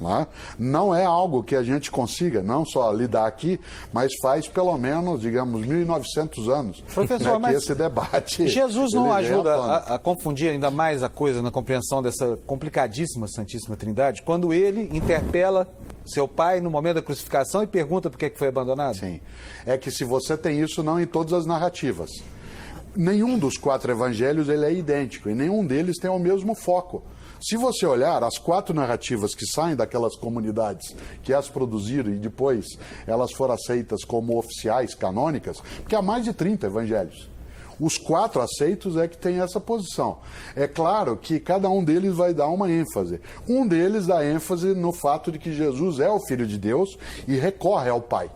[SPEAKER 3] Né? Não é algo que a gente consiga, não só lidar aqui, mas faz pelo menos, digamos, 1.900 anos.
[SPEAKER 1] Professor,
[SPEAKER 3] né, que esse debate...
[SPEAKER 1] Jesus não ajuda a confundir ainda mais a coisa na compreensão dessa complicadíssima Santíssima Trindade, quando ele interpela seu pai no momento da crucificação e pergunta por que foi abandonado?
[SPEAKER 3] Sim. É que se você tem isso, não em todas as narrativas. Nenhum dos quatro evangelhos ele é idêntico e nenhum deles tem o mesmo foco. Se você olhar as quatro narrativas que saem daquelas comunidades que as produziram e depois elas foram aceitas como oficiais, canônicas, porque há mais de 30 evangelhos. Os quatro aceitos é que tem essa posição. É claro que cada um deles vai dar uma ênfase. Um deles dá ênfase no fato de que Jesus é o Filho de Deus e recorre ao Pai.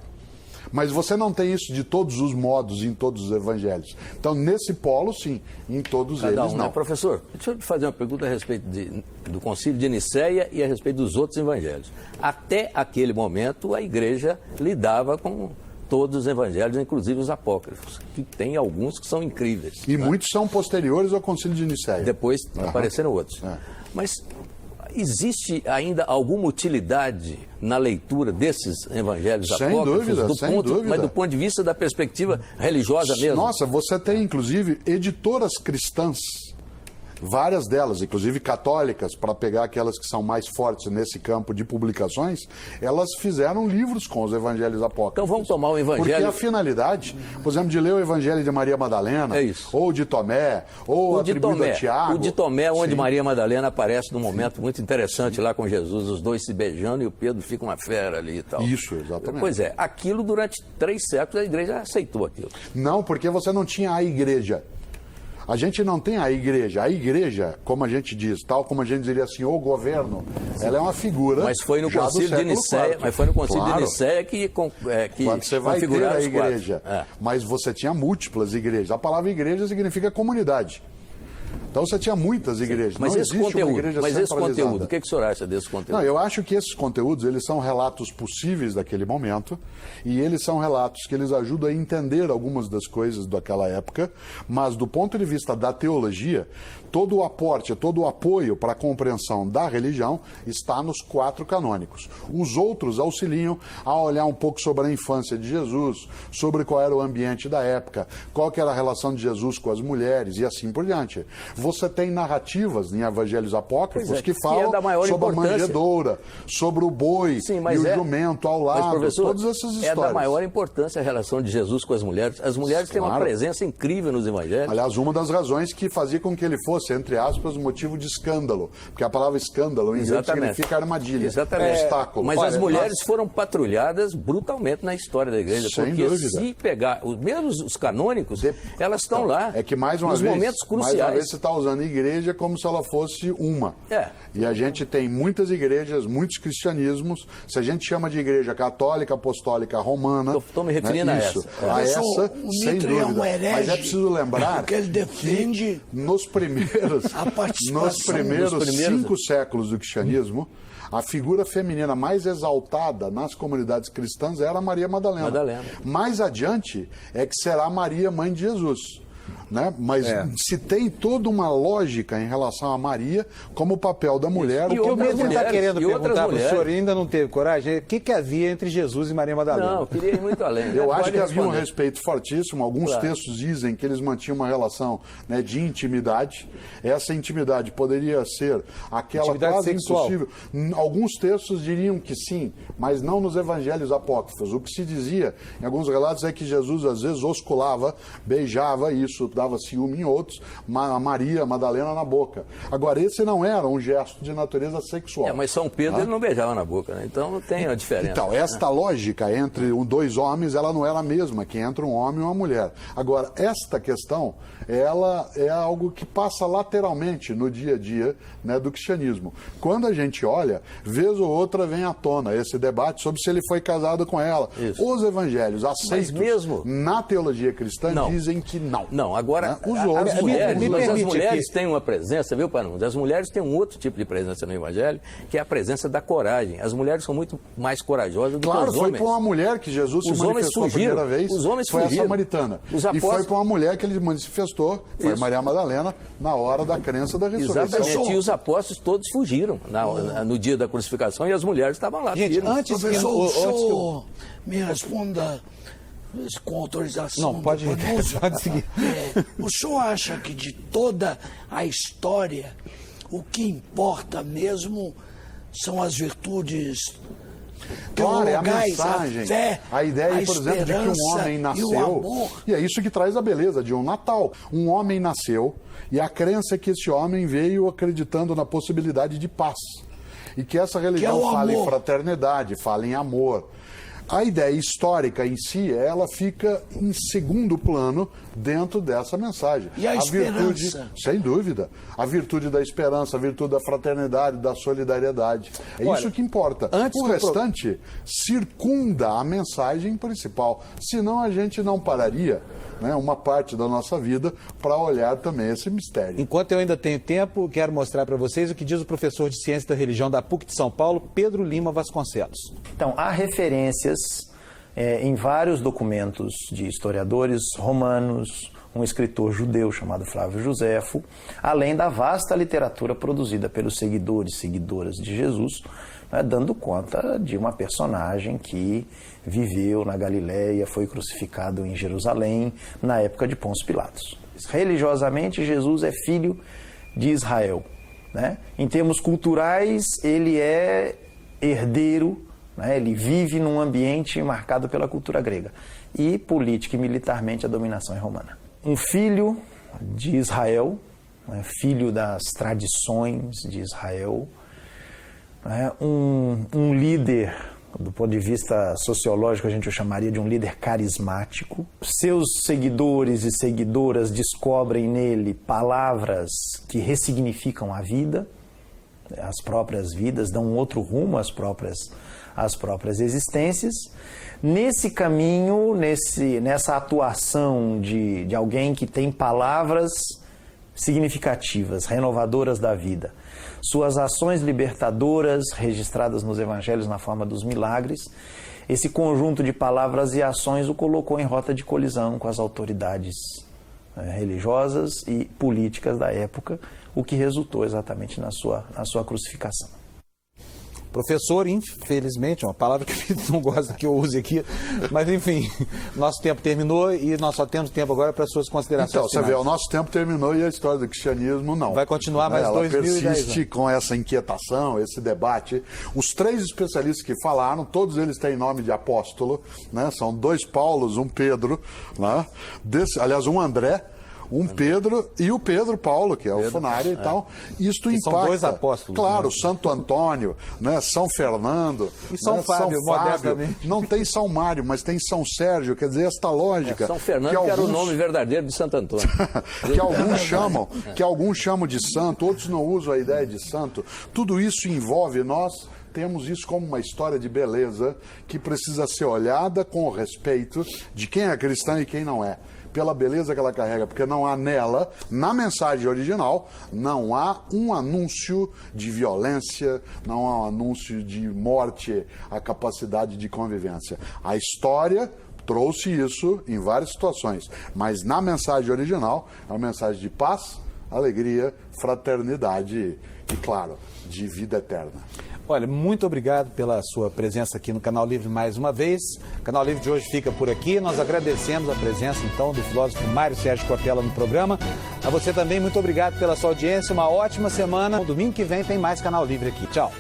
[SPEAKER 3] Mas você não tem isso de todos os modos em todos os evangelhos. Então, nesse polo, sim. Em todos eles, não.
[SPEAKER 4] Né? Professor, deixa eu te fazer uma pergunta a respeito do Concílio de Nicéia e a respeito dos outros evangelhos. Até aquele momento, a igreja lidava com todos os evangelhos, inclusive os apócrifos, que tem alguns que são incríveis.
[SPEAKER 3] E muitos são posteriores ao Concílio de Nicéia.
[SPEAKER 4] Depois apareceram outros. Mas existe ainda alguma utilidade na leitura desses evangelhos
[SPEAKER 3] Sem
[SPEAKER 4] apócrifos?
[SPEAKER 3] dúvida.
[SPEAKER 4] Mas do ponto de vista da perspectiva religiosa mesmo?
[SPEAKER 3] Nossa, você tem inclusive editoras cristãs, várias delas, inclusive católicas, para pegar aquelas que são mais fortes nesse campo de publicações, elas fizeram livros com os evangelhos apócrifos.
[SPEAKER 4] Então vamos tomar o evangelho...
[SPEAKER 3] Porque a finalidade, por exemplo, de ler o evangelho de Maria Madalena, ou de Tomé, ou atribuído a Tiago.
[SPEAKER 4] O de Tomé, onde
[SPEAKER 3] Sim.
[SPEAKER 4] Maria Madalena aparece num momento muito interessante lá com Jesus, os dois se beijando e o Pedro fica uma fera ali e tal.
[SPEAKER 3] Isso, exatamente.
[SPEAKER 4] Pois é, aquilo durante 3 séculos a igreja aceitou aquilo.
[SPEAKER 3] Não, porque você não tinha a igreja. A gente não tem a igreja. A igreja, como a gente diz, tal como a gente diria assim, o governo, ela é uma figura.
[SPEAKER 4] Mas foi no
[SPEAKER 3] já do
[SPEAKER 4] Concílio de
[SPEAKER 3] século
[SPEAKER 4] Nicéia,
[SPEAKER 3] IV.
[SPEAKER 4] mas foi no Concílio
[SPEAKER 3] Claro.
[SPEAKER 4] de Nicéia que
[SPEAKER 3] Quando você vai ter
[SPEAKER 4] configuraram
[SPEAKER 3] a
[SPEAKER 4] os quatro.
[SPEAKER 3] igreja, mas você tinha múltiplas igrejas. A palavra igreja significa comunidade. Então você tinha muitas igrejas.
[SPEAKER 4] Mas
[SPEAKER 3] não
[SPEAKER 4] esse
[SPEAKER 3] existe uma
[SPEAKER 4] conteúdo,
[SPEAKER 3] igreja
[SPEAKER 4] mas esse
[SPEAKER 3] centralizada.
[SPEAKER 4] conteúdo, o que o senhor acha desse conteúdo?
[SPEAKER 3] Não, eu acho que esses conteúdos, eles são relatos possíveis daquele momento e eles são relatos que eles ajudam a entender algumas das coisas daquela época, mas do ponto de vista da teologia, todo o aporte, todo o apoio para a compreensão da religião está nos 4 canônicos. Os outros auxiliam a olhar um pouco sobre a infância de Jesus, sobre qual era o ambiente da época, qual que era a relação de Jesus com as mulheres e assim por diante. Você tem narrativas em evangelhos apócrifos que falam sobre a manjedoura, sobre o boi e o jumento ao lado,
[SPEAKER 4] professor,
[SPEAKER 3] todas essas histórias.
[SPEAKER 4] É da maior importância a relação de Jesus com as mulheres. As mulheres têm uma presença incrível nos evangelhos.
[SPEAKER 3] Aliás, uma das razões que fazia com que ele fosse, entre aspas, motivo de escândalo, porque a palavra escândalo em grego significa armadilha, obstáculo.
[SPEAKER 4] Mas as mulheres foram patrulhadas brutalmente na história da igreja,
[SPEAKER 3] Sem
[SPEAKER 4] porque
[SPEAKER 3] dúvida.
[SPEAKER 4] se pegar, mesmo os canônicos, elas estão lá.
[SPEAKER 3] É que mais uma
[SPEAKER 4] nos
[SPEAKER 3] vez,
[SPEAKER 4] momentos cruciais.
[SPEAKER 3] mais uma vez você está usando a igreja como se ela fosse uma. E a gente tem muitas igrejas, muitos cristianismos. Se a gente chama de igreja católica, apostólica, romana...
[SPEAKER 4] Estou me referindo a essa.
[SPEAKER 3] A essa,
[SPEAKER 5] o
[SPEAKER 3] sem
[SPEAKER 5] Mitre
[SPEAKER 3] dúvida.
[SPEAKER 5] é um herege,
[SPEAKER 3] mas é preciso lembrar
[SPEAKER 5] porque ele defende
[SPEAKER 3] que nos primeiros 5 séculos do cristianismo, a figura feminina mais exaltada nas comunidades cristãs era Maria Madalena. Mais adiante é que será Maria, mãe de Jesus. Né? Mas se tem toda uma lógica em relação a Maria como o papel da mulher.
[SPEAKER 1] E o mesmo está querendo perguntar para o senhor, ainda não teve coragem, o que havia entre Jesus e Maria Madalena?
[SPEAKER 4] Não, eu queria ir muito além.
[SPEAKER 3] Eu acho que havia um respeito fortíssimo. Alguns textos dizem que eles mantinham uma relação, né, de intimidade. Essa intimidade poderia ser aquela
[SPEAKER 1] intimidade
[SPEAKER 3] quase
[SPEAKER 1] sexual.
[SPEAKER 3] impossível. Alguns textos diriam que sim, mas não nos evangelhos apócrifos. O que se dizia em alguns relatos é que Jesus às vezes osculava, beijava, isso dava ciúme em outros, a Maria, a Madalena na boca. Agora, esse não era um gesto de natureza sexual.
[SPEAKER 4] Mas São Pedro ele não beijava na boca, né? Então tem a diferença.
[SPEAKER 3] Então, esta lógica entre 2 homens, ela não era a mesma que entre um homem e uma mulher. Agora, esta questão, ela é algo que passa lateralmente no dia a dia, né, do cristianismo. Quando a gente olha, vez ou outra vem à tona esse debate sobre se ele foi casado com ela.
[SPEAKER 4] Isso.
[SPEAKER 3] Os evangelhos aceitos
[SPEAKER 4] mesmo
[SPEAKER 3] na teologia cristã dizem que não.
[SPEAKER 4] Não, agora,
[SPEAKER 3] Né? Os outros,
[SPEAKER 4] as mulheres
[SPEAKER 1] aqui.
[SPEAKER 4] têm uma presença, viu, Panudo? As mulheres têm um outro tipo de presença no Evangelho, que é a presença da coragem. As mulheres são muito mais corajosas do que os homens.
[SPEAKER 3] Foi para uma mulher que Jesus se manifestou a primeira vez,
[SPEAKER 4] os homens
[SPEAKER 3] foi
[SPEAKER 4] fugiram.
[SPEAKER 3] a samaritana. E foi para uma mulher que ele manifestou, foi Maria Madalena, na hora da crença da ressurreição.
[SPEAKER 4] Exatamente, e os apóstolos todos fugiram no dia da crucificação e as mulheres estavam lá.
[SPEAKER 1] Gente, antes que...
[SPEAKER 5] Professor, o senhor me responda com autorização.
[SPEAKER 1] Não, pode seguir.
[SPEAKER 5] O senhor acha que de toda a história, o que importa mesmo são as virtudes
[SPEAKER 3] Claro, é a
[SPEAKER 5] teologais,
[SPEAKER 3] mensagem,
[SPEAKER 5] a fé,
[SPEAKER 3] a ideia, por exemplo, de que um homem nasceu, e é isso que traz a beleza de um Natal. Um homem nasceu e a crença é que esse homem veio acreditando na possibilidade de paz. E que essa religião fala em fraternidade, fala em amor. A ideia histórica em si, ela fica em segundo plano dentro dessa mensagem.
[SPEAKER 5] E a
[SPEAKER 3] virtude,
[SPEAKER 5] esperança?
[SPEAKER 3] sem dúvida. A virtude da esperança, a virtude da fraternidade, da solidariedade. É isso que importa. O restante circunda a mensagem principal. Senão a gente não pararia, né, uma parte da nossa vida para olhar também esse mistério.
[SPEAKER 1] Enquanto eu ainda tenho tempo, quero mostrar para vocês o que diz o professor de Ciência da Religião da PUC de São Paulo, Pedro Lima Vasconcelos.
[SPEAKER 8] Então, há referências em vários documentos de historiadores romanos, um escritor judeu chamado Flávio Joséfo, além da vasta literatura produzida pelos seguidores e seguidoras de Jesus, né, dando conta de uma personagem que viveu na Galileia, foi crucificado em Jerusalém, na época de Pôncio Pilatos. Religiosamente, Jesus é filho de Israel, né? Em termos culturais, ele é herdeiro, né? Ele vive num ambiente marcado pela cultura grega. E, política e militarmente, a dominação é romana. Um filho de Israel, né? Filho das tradições de Israel, né? Um líder, do ponto de vista sociológico, a gente o chamaria de um líder carismático. Seus seguidores e seguidoras descobrem nele palavras que ressignificam a vida, as próprias vidas, dão um outro rumo às próprias existências. Nesse caminho, nessa atuação de alguém que tem palavras significativas, renovadoras da vida, suas ações libertadoras registradas nos evangelhos na forma dos milagres, esse conjunto de palavras e ações o colocou em rota de colisão com as autoridades religiosas e políticas da época, o que resultou exatamente na sua crucificação.
[SPEAKER 1] Professor, infelizmente, é uma palavra que não gosta que eu use aqui, mas enfim, nosso tempo terminou e nós só temos tempo agora para suas considerações
[SPEAKER 3] Então, você
[SPEAKER 1] finais.
[SPEAKER 3] vê, o nosso tempo terminou e a história do cristianismo não.
[SPEAKER 1] Vai continuar mais
[SPEAKER 3] Ela
[SPEAKER 1] 2010
[SPEAKER 3] persiste
[SPEAKER 1] anos.
[SPEAKER 3] com essa inquietação, esse debate. Os 3 especialistas que falaram, todos eles têm nome de apóstolo, né? São 2 Paulos, um Pedro, né? Aliás, um André, um Pedro e o Pedro Paulo, que é o Funário e tal. Isto
[SPEAKER 1] Que
[SPEAKER 3] impacta.
[SPEAKER 1] são 2 apóstolos.
[SPEAKER 3] Claro,
[SPEAKER 1] Né?
[SPEAKER 3] Santo Antônio, né? São Fernando.
[SPEAKER 1] E São
[SPEAKER 3] né?
[SPEAKER 1] Fábio, modestamente.
[SPEAKER 3] Não tem São Mário, mas tem São Sérgio. Quer dizer, esta lógica.
[SPEAKER 4] São Fernando, que era o nome verdadeiro de Santo Antônio.
[SPEAKER 3] que alguns chamam de santo, outros não usam a ideia de santo. Tudo isso envolve nós. Temos isso como uma história de beleza que precisa ser olhada com o respeito de quem é cristão e quem não é. Pela beleza que ela carrega, porque não há nela, na mensagem original, não há um anúncio de violência, não há um anúncio de morte, a capacidade de convivência. A história trouxe isso em várias situações, mas na mensagem original é uma mensagem de paz, alegria, fraternidade e, claro, de vida eterna.
[SPEAKER 1] Olha, muito obrigado pela sua presença aqui no Canal Livre mais uma vez. O Canal Livre de hoje fica por aqui. Nós agradecemos a presença, então, do filósofo Mário Sérgio Cortella no programa. A você também, muito obrigado pela sua audiência. Uma ótima semana. No domingo que vem tem mais Canal Livre aqui. Tchau.